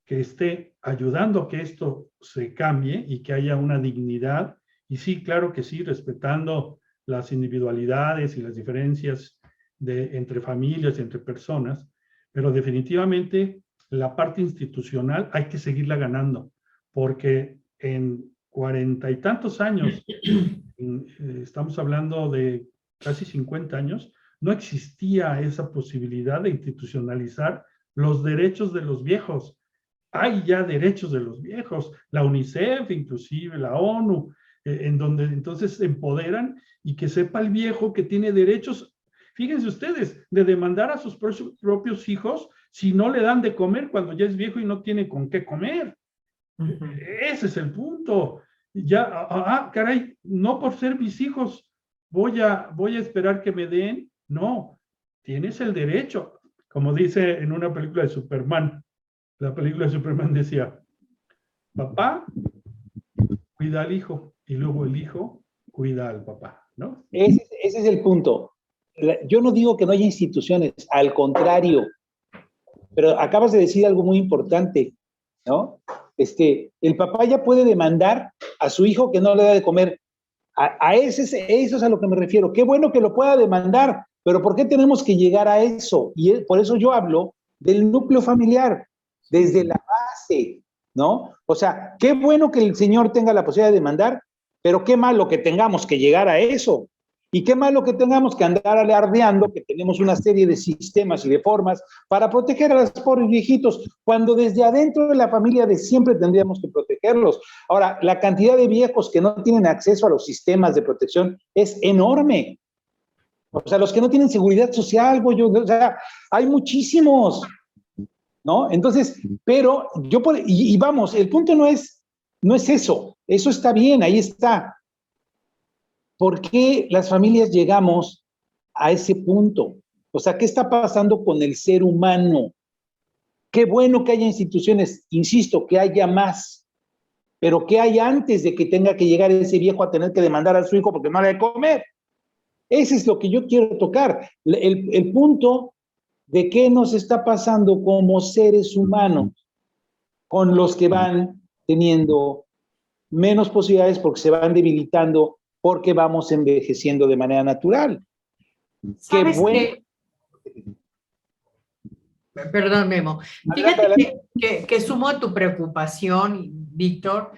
que esté ayudando a que esto se cambie y que haya una dignidad, y sí, claro que sí, respetando las individualidades y las diferencias entre familias y entre personas, pero definitivamente la parte institucional hay que seguirla ganando, porque en 40 y tantos años, estamos hablando de casi 50 años, no existía esa posibilidad de institucionalizar los derechos de los viejos. Hay ya derechos de los viejos, la UNICEF, inclusive la ONU, en donde entonces empoderan, y que sepa el viejo que tiene derechos, fíjense ustedes, de demandar a sus propios hijos si no le dan de comer cuando ya es viejo y no tiene con qué comer. Ese es el punto. Ya, caray, no por ser mis hijos voy a esperar que me den. No, tienes el derecho. Como dice en una película de Superman, la película de Superman decía, papá cuida al hijo y luego el hijo cuida al papá. ¿no? Ese es el punto. Yo no digo que no haya instituciones, al contrario, pero acabas de decir algo muy importante, ¿no? El papá ya puede demandar a su hijo que no le da de comer. Eso es a lo que me refiero. Qué bueno que lo pueda demandar, pero ¿por qué tenemos que llegar a eso? Y por eso yo hablo del núcleo familiar, desde la base, ¿no? O sea, qué bueno que el señor tenga la posibilidad de demandar, pero qué malo que tengamos que llegar a eso. Y qué malo que tengamos que andar alardeando que tenemos una serie de sistemas y de formas para proteger a los pobres viejitos, cuando desde adentro de la familia de siempre tendríamos que protegerlos. Ahora, la cantidad de viejos que no tienen acceso a los sistemas de protección es enorme. O sea, los que no tienen seguridad social, o sea, hay muchísimos, ¿no? Entonces, pero y vamos, el punto no es eso está bien, ahí está. ¿Por qué las familias llegamos a ese punto? O sea, ¿qué está pasando con el ser humano? Qué bueno que haya instituciones, insisto, que haya más, pero ¿qué hay antes de que tenga que llegar ese viejo a tener que demandar a su hijo porque no le da de comer? Ese es lo que yo quiero tocar, el punto de qué nos está pasando como seres humanos con los que van teniendo menos posibilidades porque se van debilitando, porque vamos envejeciendo de manera natural. ¿Sabes qué? Perdón, Memo. Fíjate que sumo a tu preocupación, Víctor.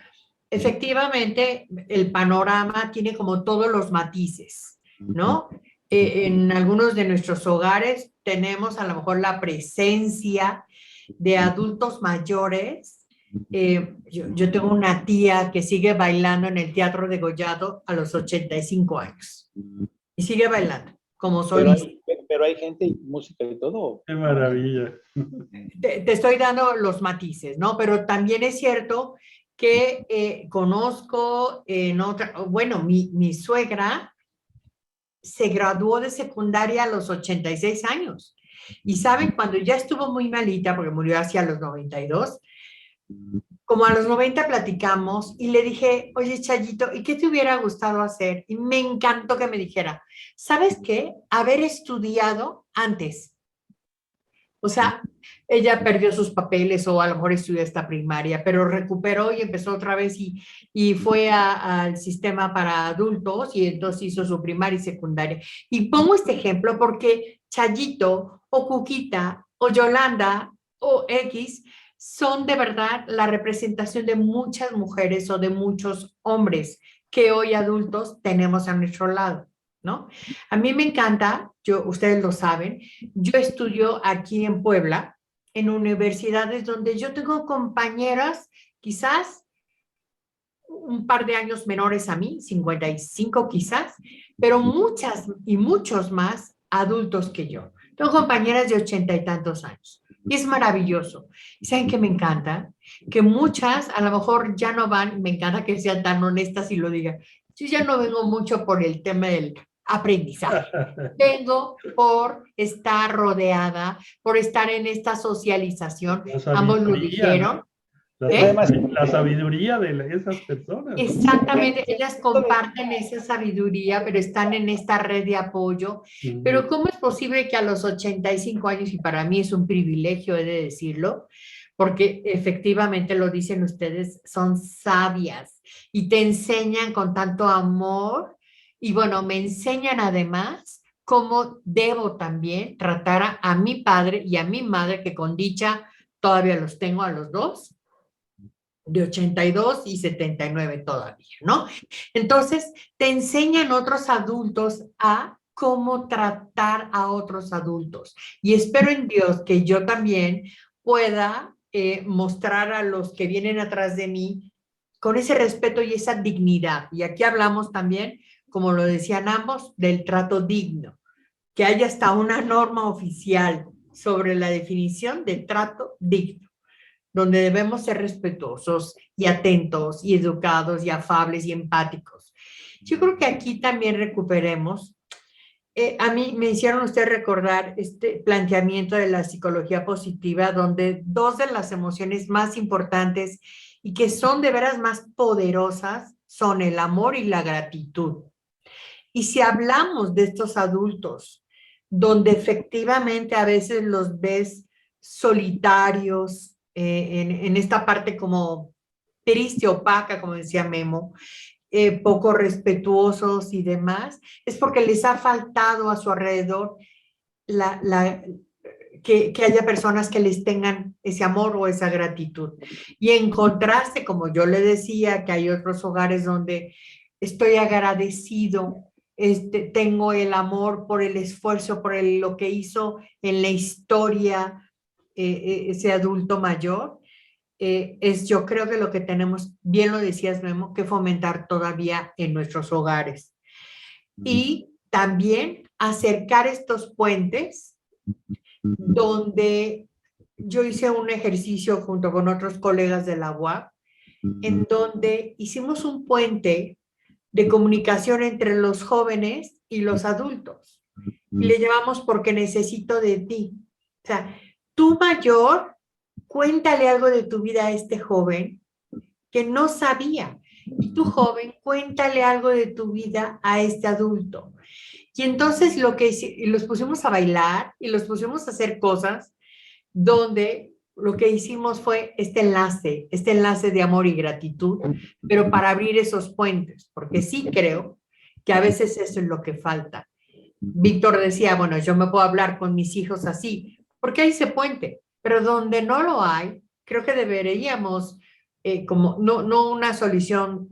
Efectivamente, el panorama tiene como todos los matices, ¿no? En algunos de nuestros hogares tenemos a lo mejor la presencia de adultos mayores. Yo tengo una tía que sigue bailando en el Teatro Degollado a los 85 años y sigue bailando como solista. Pero hay gente y música y todo. Qué maravilla. Te estoy dando los matices, ¿no? Pero también es cierto que conozco en otra, bueno, mi suegra se graduó de secundaria a los 86 años. Y saben, cuando ya estuvo muy malita, porque murió hacia los 92, como a los 90 platicamos y le dije, oye, Chayito, ¿y qué te hubiera gustado hacer? Y me encantó que me dijera, ¿sabes qué? Haber estudiado antes. O sea, ella perdió sus papeles o a lo mejor estudió esta primaria, pero recuperó y empezó otra vez y fue al sistema para adultos y entonces hizo su primaria y secundaria. Y pongo este ejemplo porque Chayito o Cuquita o Yolanda o X son de verdad la representación de muchas mujeres o de muchos hombres que hoy adultos tenemos a nuestro lado, ¿no? A mí me encanta, ustedes lo saben, yo estudio aquí en Puebla, en universidades donde yo tengo compañeras quizás un par de años menores a mí, 55 quizás, pero muchas y muchos más adultos que yo. Tengo compañeras de 80 y tantos años. Y es maravilloso. ¿Y saben qué me encanta? Que muchas a lo mejor ya no van, me encanta que sean tan honestas y lo digan. Yo ya no vengo mucho por el tema del aprendizaje. Vengo por estar rodeada, por estar en esta socialización. Ambos lo dijeron. La sabiduría de esas personas. Exactamente, ellas comparten esa sabiduría, pero están en esta red de apoyo. Pero ¿cómo es posible que a los 85 años, y para mí es un privilegio, he de decirlo, porque efectivamente lo dicen ustedes, son sabias y te enseñan con tanto amor y bueno, me enseñan además cómo debo también tratar a mi padre y a mi madre, que con dicha todavía los tengo a los dos, de 82 y 79 todavía, ¿no? Entonces, te enseñan otros adultos a cómo tratar a otros adultos. Y espero en Dios que yo también pueda mostrar a los que vienen atrás de mí con ese respeto y esa dignidad. Y aquí hablamos también, como lo decían ambos, del trato digno, que haya hasta una norma oficial sobre la definición del trato digno, donde debemos ser respetuosos y atentos y educados y afables y empáticos. Yo creo que aquí también recuperemos, a mí me hicieron ustedes recordar este planteamiento de la psicología positiva, donde dos de las emociones más importantes y que son de veras más poderosas son el amor y la gratitud. Y si hablamos de estos adultos, donde efectivamente a veces los ves solitarios, en esta parte como triste, opaca, como decía Memo, poco respetuosos y demás, es porque les ha faltado a su alrededor que haya personas que les tengan ese amor o esa gratitud. Y en contraste, como yo le decía, que hay otros hogares donde estoy agradecido, tengo el amor por el esfuerzo, por lo que hizo en la historia ese adulto mayor, yo creo que lo que tenemos, bien lo decías, Memo, que fomentar todavía en nuestros hogares. Y también acercar estos puentes donde yo hice un ejercicio junto con otros colegas de la UAP, en donde hicimos un puente de comunicación entre los jóvenes y los adultos. Y le llamamos porque necesito de ti. O sea, tú mayor, cuéntale algo de tu vida a este joven que no sabía. Y tú joven, cuéntale algo de tu vida a este adulto. Y entonces los pusimos a bailar y los pusimos a hacer cosas donde lo que hicimos fue este enlace de amor y gratitud, pero para abrir esos puentes, porque sí creo que a veces eso es lo que falta. Víctor decía, bueno, yo me puedo hablar con mis hijos así, porque hay ese puente, pero donde no lo hay, creo que deberíamos, como no una solución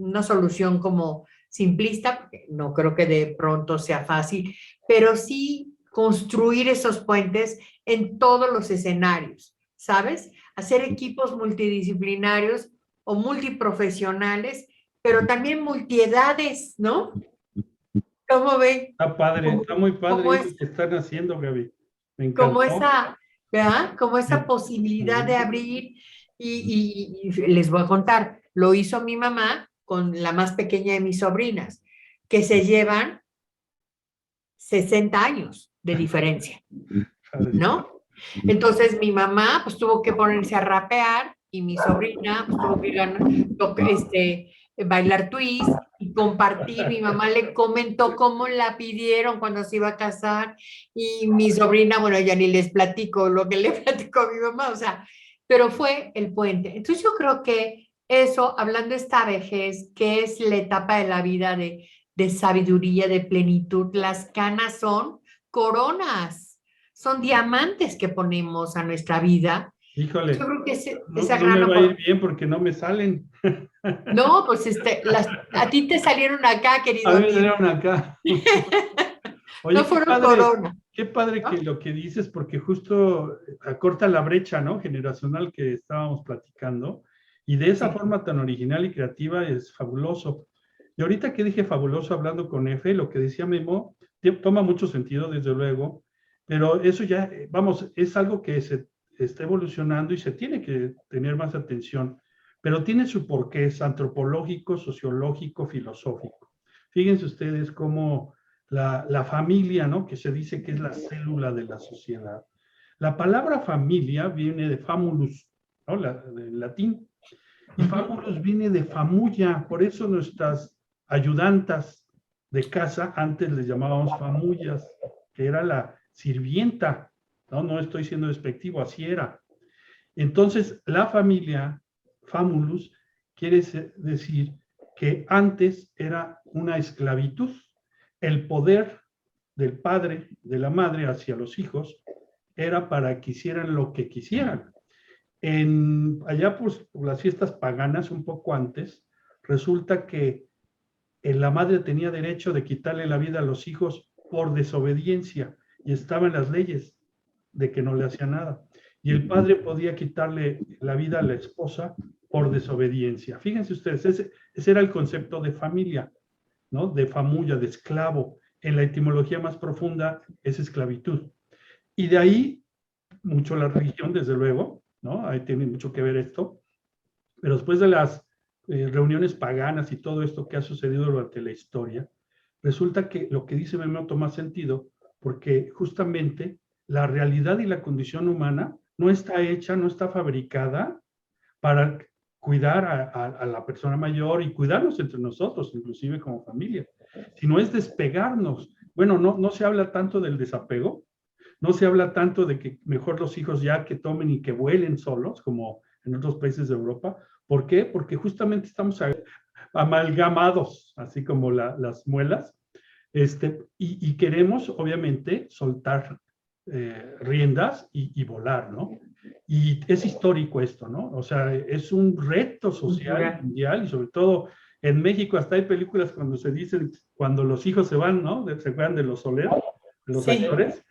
como simplista, porque no creo que de pronto sea fácil, pero sí construir esos puentes en todos los escenarios, ¿sabes? Hacer equipos multidisciplinarios o multiprofesionales, pero también multiedades, ¿no? ¿Cómo ven? Está padre, está muy padre eso que están haciendo, Gaby. Me encantó. ¿verdad? Como esa posibilidad de abrir y les voy a contar, lo hizo mi mamá con la más pequeña de mis sobrinas, que se llevan 60 años de diferencia, ¿no? Entonces mi mamá pues tuvo que ponerse a rapear y mi sobrina pues tuvo que bailar twist y compartir. Mi mamá le comentó cómo la pidieron cuando se iba a casar y mi sobrina, bueno, ya ni les platico lo que le platicó a mi mamá, o sea, pero fue el puente. Entonces yo creo que eso, hablando de esta vejez, que es la etapa de la vida de sabiduría, de plenitud, las canas son coronas, son diamantes que ponemos a nuestra vida. Híjole, yo creo que no me va a ir bien porque no me salen. No, pues a ti te salieron acá, querido. A mí me salieron acá. Oye, no fueron corona. Qué padre que lo que dices, porque justo acorta la brecha, ¿no? Generacional que estábamos platicando. Y de esa forma tan original y creativa es fabuloso. Y ahorita que dije fabuloso hablando con Efe, lo que decía Memo, toma mucho sentido, desde luego, pero eso ya, vamos, es algo que se está evolucionando y se tiene que tener más atención, pero tiene su porqué, es antropológico, sociológico, filosófico. Fíjense ustedes cómo la familia, ¿no? Que se dice que es la célula de la sociedad. La palabra familia viene de famulus, ¿no? Del latín. Y famulus viene de famulla, por eso nuestras ayudantas de casa antes les llamábamos famullas, que era la sirvienta, no estoy siendo despectivo, así era. Entonces, la familia, famulus, quiere decir que antes era una esclavitud. El poder del padre, de la madre hacia los hijos, era para que hicieran lo que quisieran. Allá pues, por las fiestas paganas, un poco antes, resulta que la madre tenía derecho de quitarle la vida a los hijos por desobediencia, y estaban las leyes de que no le hacía nada. Y el padre podía quitarle la vida a la esposa por desobediencia. Fíjense ustedes, ese era el concepto de familia, ¿no? De famulla, de esclavo. En la etimología más profunda es esclavitud. Y de ahí, mucho la religión, desde luego, ¿no? Ahí tiene mucho que ver esto. Pero después de las reuniones paganas y todo esto que ha sucedido durante la historia, resulta que lo que dice Memo toma sentido, porque justamente la realidad y la condición humana no está hecha, no está fabricada para cuidar a la persona mayor y cuidarnos entre nosotros, inclusive como familia. sino es despegarnos. Bueno, no se habla tanto del desapego, no se habla tanto de que mejor los hijos ya que tomen y que vuelen solos, como en otros países de Europa. ¿Por qué? Porque justamente estamos amalgamados, así como las muelas, y queremos, obviamente, soltar riendas y volar, ¿no? Y es histórico esto, ¿no? O sea, es un reto social mundial y sobre todo en México hasta hay películas cuando se dicen, cuando los hijos se van, ¿no? ¿Se acuerdan de los Soler, los actores?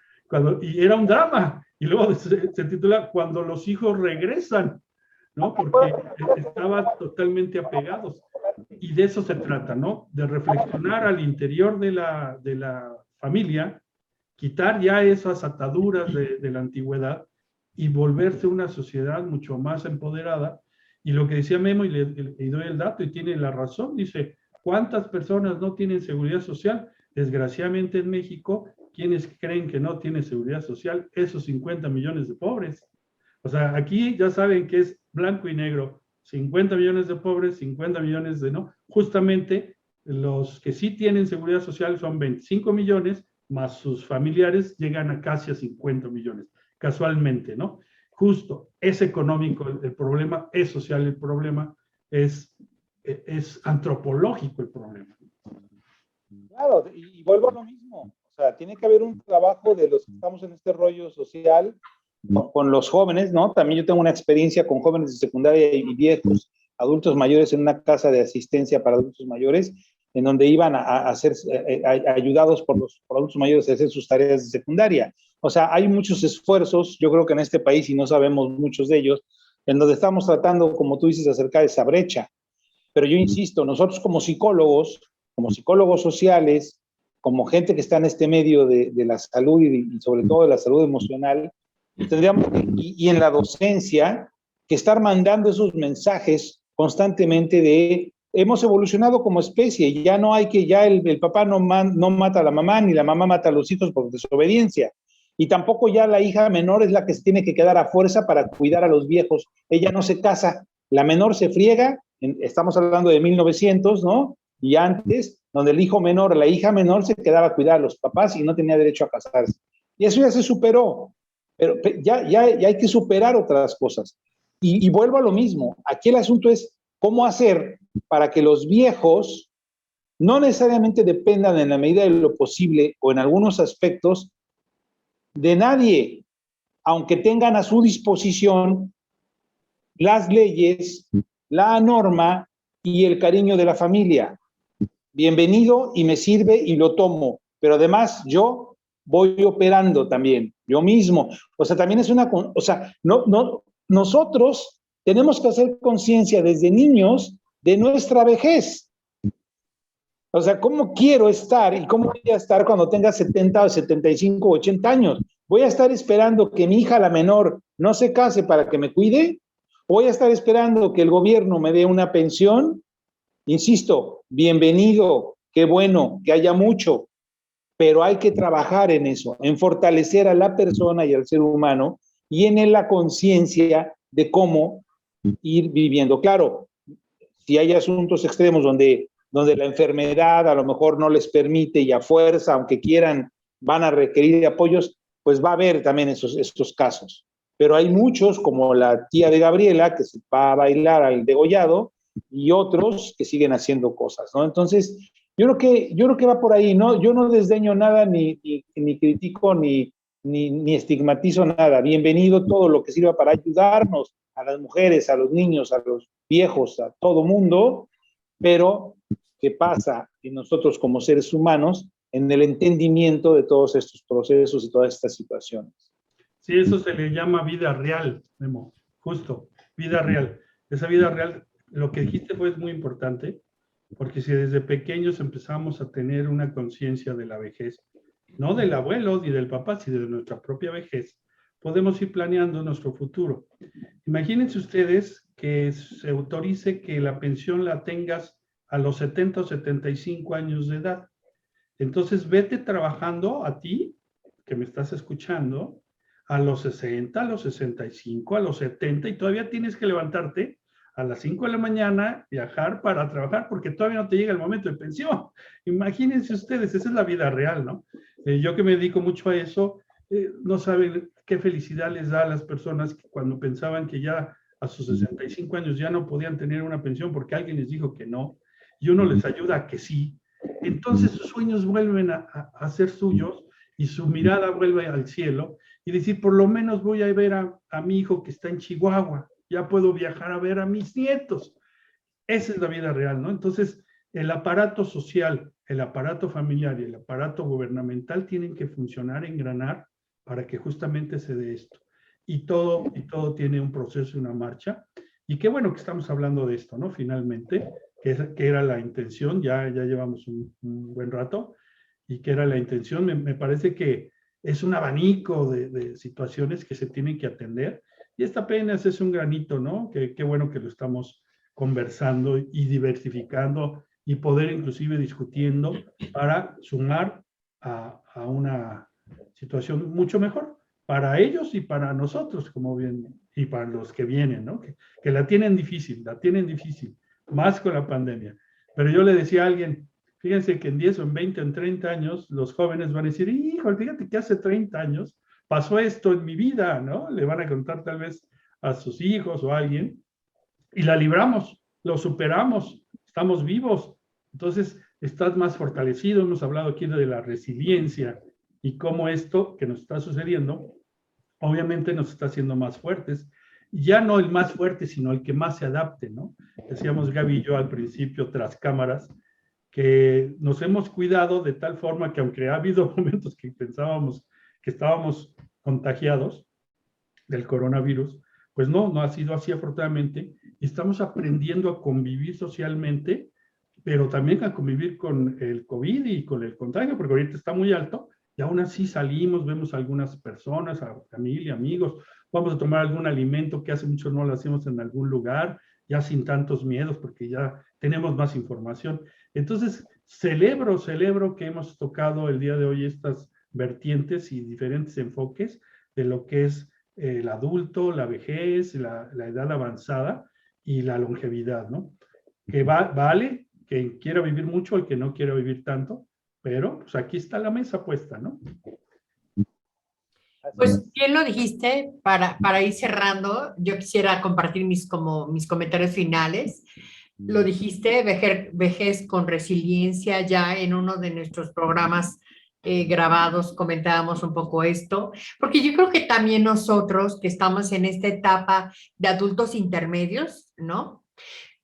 Y era un drama. Y luego se titula Cuando los hijos regresan, ¿no? Porque estaban totalmente apegados. Y de eso se trata, ¿no? De reflexionar al interior de la familia, quitar ya esas ataduras de la antigüedad y volverse una sociedad mucho más empoderada. Y lo que decía Memo, y le doy el dato y tiene la razón, dice, ¿cuántas personas no tienen seguridad social? Desgraciadamente en México, ¿quiénes creen que no tienen seguridad social? Esos 50 millones de pobres. O sea, aquí ya saben que es blanco y negro, 50 millones de pobres, 50 millones de no. Justamente los que sí tienen seguridad social son 25 millones, más sus familiares llegan a casi a 50 millones, casualmente, ¿no? Justo, es económico el problema, es social el problema, es antropológico el problema. Claro, y vuelvo a lo mismo. O sea, tiene que haber un trabajo de los que estamos en este rollo social con los jóvenes, ¿no? También yo tengo una experiencia con jóvenes de secundaria y viejos, adultos mayores en una casa de asistencia para adultos mayores, en donde iban a ser ayudados por adultos mayores a hacer sus tareas de secundaria. O sea, hay muchos esfuerzos, yo creo que en este país, y no sabemos muchos de ellos, en donde estamos tratando, como tú dices, acercar esa brecha. Pero yo insisto, nosotros como psicólogos sociales, como gente que está en este medio de la salud y sobre todo de la salud emocional, tendríamos y en la docencia, que estar mandando esos mensajes constantemente de hemos evolucionado como especie, y ya no hay que, ya el papá no mata a la mamá, ni la mamá mata a los hijos por desobediencia, y tampoco ya la hija menor es la que se tiene que quedar a fuerza para cuidar a los viejos, ella no se casa, la menor se friega, estamos hablando de 1900, ¿no? Y antes, donde el hijo menor, la hija menor se quedaba a cuidar a los papás y no tenía derecho a casarse. Y eso ya se superó, pero ya hay que superar otras cosas. Y vuelvo a lo mismo, aquí el asunto es cómo hacer para que los viejos no necesariamente dependan en la medida de lo posible o en algunos aspectos de nadie, aunque tengan a su disposición las leyes, la norma y el cariño de la familia. Bienvenido y me sirve y lo tomo, pero además yo voy operando también, yo mismo. O sea, también es nosotros tenemos que hacer conciencia desde niños de nuestra vejez. O sea, ¿cómo quiero estar y cómo voy a estar cuando tenga 70 o 75 o 80 años? ¿Voy a estar esperando que mi hija, la menor, no se case para que me cuide? ¿Voy a estar esperando que el gobierno me dé una pensión? Insisto, bienvenido, qué bueno, que haya mucho, pero hay que trabajar en eso, en fortalecer a la persona y al ser humano y en la conciencia de cómo ir viviendo. Claro, si hay asuntos extremos donde la enfermedad a lo mejor no les permite y a fuerza, aunque quieran, van a requerir apoyos, pues va a haber también estos casos. Pero hay muchos, como la tía de Gabriela, que se va a bailar al degollado, y otros que siguen haciendo cosas, ¿no? Entonces, yo creo que va por ahí, ¿no? Yo no desdeño nada, ni critico, ni estigmatizo nada. Bienvenido todo lo que sirva para ayudarnos a las mujeres, a los niños, a los viejos, a todo mundo, pero ¿qué pasa en nosotros como seres humanos en el entendimiento de todos estos procesos y todas estas situaciones? Sí, eso se le llama vida real, Memo, justo, vida real. Esa vida real, lo que dijiste fue muy importante, porque si desde pequeños empezamos a tener una conciencia de la vejez, no del abuelo ni del papá, sino de nuestra propia vejez, podemos ir planeando nuestro futuro. Imagínense ustedes que se autorice que la pensión la tengas a los 70 o 75 años de edad. Entonces, vete trabajando a ti, que me estás escuchando, a los 60, a los 65, a los 70, y todavía tienes que levantarte a las 5 de la mañana, viajar para trabajar, porque todavía no te llega el momento de pensión. Imagínense ustedes, esa es la vida real, ¿no? Yo que me dedico mucho a eso, no saben qué felicidad les da a las personas que cuando pensaban que ya a sus 65 años ya no podían tener una pensión porque alguien les dijo que no, y uno les ayuda a que sí. Entonces sus sueños vuelven a ser suyos y su mirada vuelve al cielo y decir, por lo menos voy a ver a mi hijo que está en Chihuahua, ya puedo viajar a ver a mis nietos. Esa es la vida real, ¿no? Entonces, el aparato social, el aparato familiar y el aparato gubernamental tienen que funcionar, engranar, para que justamente se dé esto. Y todo tiene un proceso y una marcha. Y qué bueno que estamos hablando de esto, ¿no? Finalmente, que era la intención, ya llevamos un buen rato, y que era la intención, me parece que es un abanico de situaciones que se tienen que atender, y esta apenas es un granito, ¿no? Qué bueno que lo estamos conversando y diversificando y poder inclusive discutiendo para sumar a una situación mucho mejor para ellos y para nosotros, como bien, y para los que vienen, ¿no? Que la tienen difícil, más con la pandemia. Pero yo le decía a alguien, fíjense que en 10 o en 20 o en 30 años los jóvenes van a decir, hijo, fíjate que hace 30 años pasó esto en mi vida, ¿no? Le van a contar tal vez a sus hijos o a alguien, y la libramos, lo superamos, estamos vivos. Entonces, estás más fortalecido. Hemos hablado aquí de la resiliencia y cómo esto que nos está sucediendo, obviamente nos está haciendo más fuertes. Ya no el más fuerte, sino el que más se adapte, ¿no? Decíamos Gaby y yo al principio, tras cámaras, que nos hemos cuidado de tal forma que aunque ha habido momentos que pensábamos que estábamos contagiados del coronavirus, pues no ha sido así afortunadamente, y estamos aprendiendo a convivir socialmente, pero también a convivir con el COVID y con el contagio, porque ahorita está muy alto, y aún así salimos, vemos a algunas personas, a familia, amigos, vamos a tomar algún alimento que hace mucho no lo hacemos en algún lugar, ya sin tantos miedos, porque ya tenemos más información. Entonces, celebro que hemos tocado el día de hoy estas vertientes y diferentes enfoques de lo que es el adulto, la vejez, la edad avanzada y la longevidad, ¿no? Que vale, que quiera vivir mucho, el que no quiera vivir tanto, pero pues aquí está la mesa puesta, ¿no? Pues bien lo dijiste, para ir cerrando, yo quisiera compartir mis comentarios finales. Lo dijiste, vejez con resiliencia, ya en uno de nuestros programas grabados comentábamos un poco esto, porque yo creo que también nosotros que estamos en esta etapa de adultos intermedios, ¿no?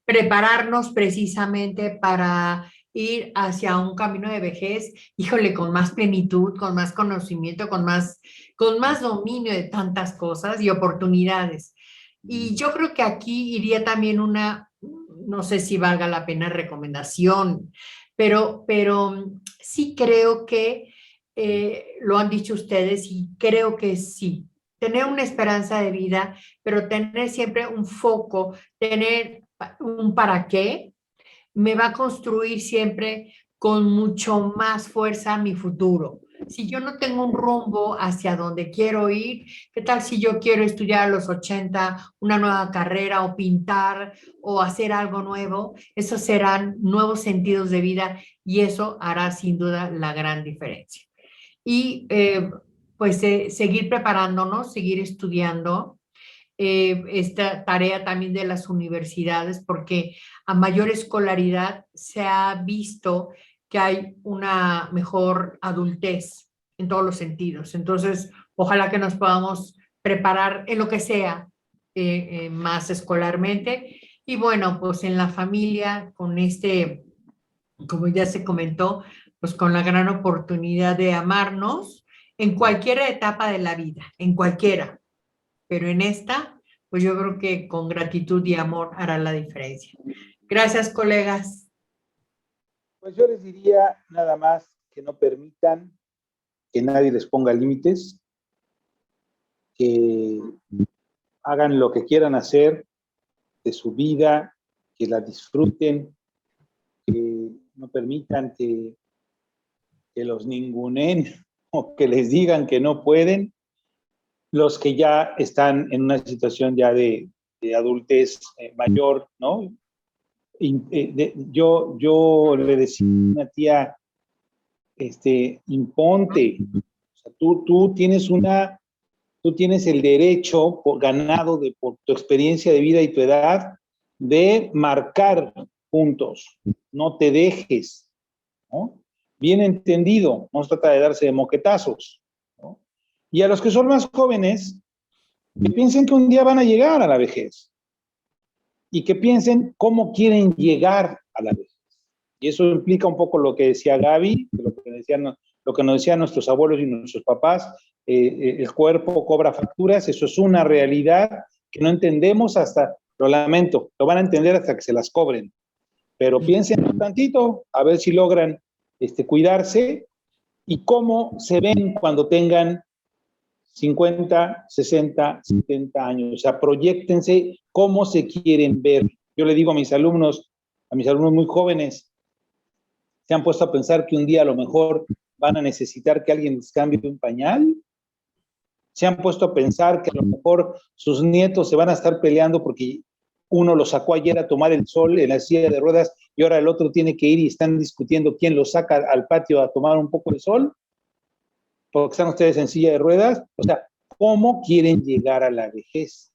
Prepararnos precisamente para ir hacia un camino de vejez, híjole, con más plenitud, con más conocimiento, con más dominio de tantas cosas y oportunidades. Y yo creo que aquí iría también no sé si valga la pena recomendación, pero sí creo que lo han dicho ustedes y creo que sí. Tener una esperanza de vida, pero tener siempre un foco, tener un para qué, me va a construir siempre con mucho más fuerza mi futuro. Si yo no tengo un rumbo hacia donde quiero ir, ¿qué tal si yo quiero estudiar a los 80 una nueva carrera o pintar o hacer algo nuevo? Esos serán nuevos sentidos de vida y eso hará sin duda la gran diferencia. Y pues seguir preparándonos, seguir estudiando, esta tarea también de las universidades, porque a mayor escolaridad se ha visto que hay una mejor adultez en todos los sentidos. Entonces, ojalá que nos podamos preparar en lo que sea más escolarmente. Y bueno, pues en la familia, con como ya se comentó, pues con la gran oportunidad de amarnos en cualquier etapa de la vida, en cualquiera, pero en esta, pues yo creo que con gratitud y amor hará la diferencia. Gracias, colegas. Pues yo les diría nada más que no permitan que nadie les ponga límites, que hagan lo que quieran hacer de su vida, que la disfruten, que no permitan que los ninguneen o que les digan que no pueden. Los que ya están en una situación ya de de adultez mayor, ¿no? Yo le decía a una tía, imponte, o sea, tú tienes el derecho ganado por tu experiencia de vida y tu edad de marcar puntos, no te dejes, ¿no? Bien entendido, no se trata de darse de moquetazos, ¿no? Y a los que son más jóvenes, que piensen que un día van a llegar a la vejez y que piensen cómo quieren llegar a la vejez. Y eso implica un poco lo que decía Gaby, lo que nos decían nuestros abuelos y nuestros papás, el cuerpo cobra facturas, eso es una realidad que no entendemos hasta, lo lamento, lo van a entender hasta que se las cobren. Pero piensen un tantito, a ver si logran cuidarse y cómo se ven cuando tengan 50, 60, 70 años. O sea, proyéctense cómo se quieren ver. Yo le digo a mis alumnos muy jóvenes, ¿se han puesto a pensar que un día a lo mejor van a necesitar que alguien les cambie un pañal? ¿Se han puesto a pensar que a lo mejor sus nietos se van a estar peleando porque uno lo sacó ayer a tomar el sol en la silla de ruedas y ahora el otro tiene que ir y están discutiendo quién lo saca al patio a tomar un poco de sol? Porque están ustedes en silla de ruedas. O sea, ¿cómo quieren llegar a la vejez?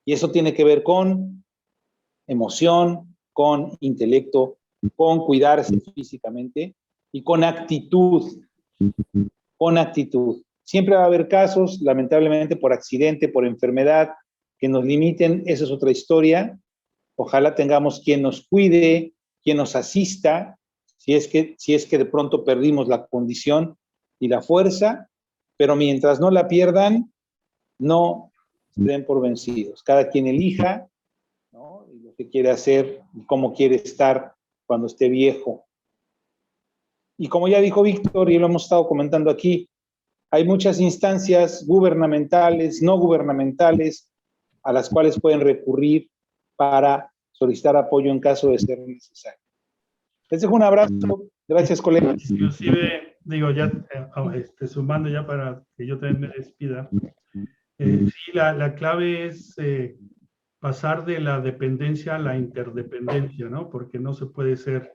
Y eso tiene que ver con emoción, con intelecto, con cuidarse físicamente y con actitud. Con actitud. Siempre va a haber casos, lamentablemente, por accidente, por enfermedad, que nos limiten. Esa es otra historia. Ojalá tengamos quien nos cuide, quien nos asista, si es que de pronto perdimos la condición y la fuerza, pero mientras no la pierdan, no se den por vencidos. Cada quien elija, ¿no? Y lo que quiere hacer y cómo quiere estar cuando esté viejo. Y como ya dijo Víctor, y lo hemos estado comentando aquí, hay muchas instancias gubernamentales, no gubernamentales, a las cuales pueden recurrir para solicitar apoyo en caso de ser necesario. Les dejo un abrazo. Gracias, colegas. Inclusive, digo, ya sumando ya para que yo también me despida, sí, la clave es pasar de la dependencia a la interdependencia, ¿no? Porque no se puede ser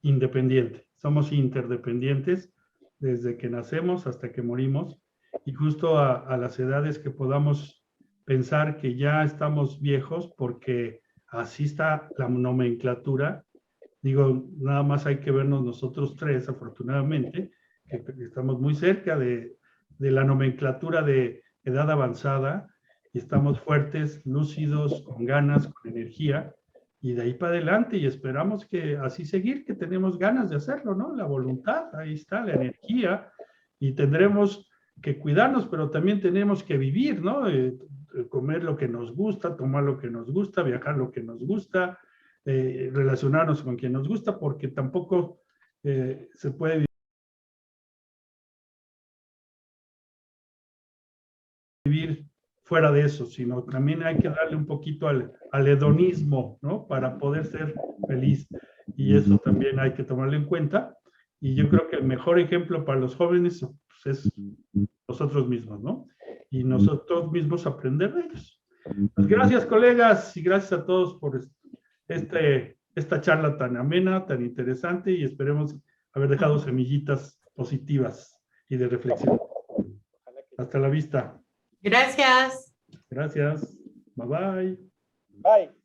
independiente. Somos interdependientes desde que nacemos hasta que morimos, y justo a las edades que podamos pensar que ya estamos viejos, porque así está la nomenclatura. Digo, nada más hay que vernos nosotros tres, afortunadamente, que estamos muy cerca de la nomenclatura de edad avanzada, y estamos fuertes, lúcidos, con ganas, con energía, y de ahí para adelante, y esperamos que así seguir, que tenemos ganas de hacerlo, ¿no? La voluntad, ahí está, la energía, y tendremos que cuidarnos, pero también tenemos que vivir, ¿no? Comer lo que nos gusta, tomar lo que nos gusta, viajar lo que nos gusta, relacionarnos con quien nos gusta, porque tampoco se puede vivir fuera de eso, sino también hay que darle un poquito al hedonismo, ¿no? Para poder ser feliz, y eso también hay que tomarlo en cuenta. Y yo creo que el mejor ejemplo para los jóvenes, pues, es nosotros mismos, ¿no? Y nosotros mismos aprender de ellos. Pues gracias, colegas, y gracias a todos por esta charla tan amena, tan interesante, y esperemos haber dejado semillitas positivas y de reflexión. Hasta la vista. Gracias. Gracias. Bye bye. Bye.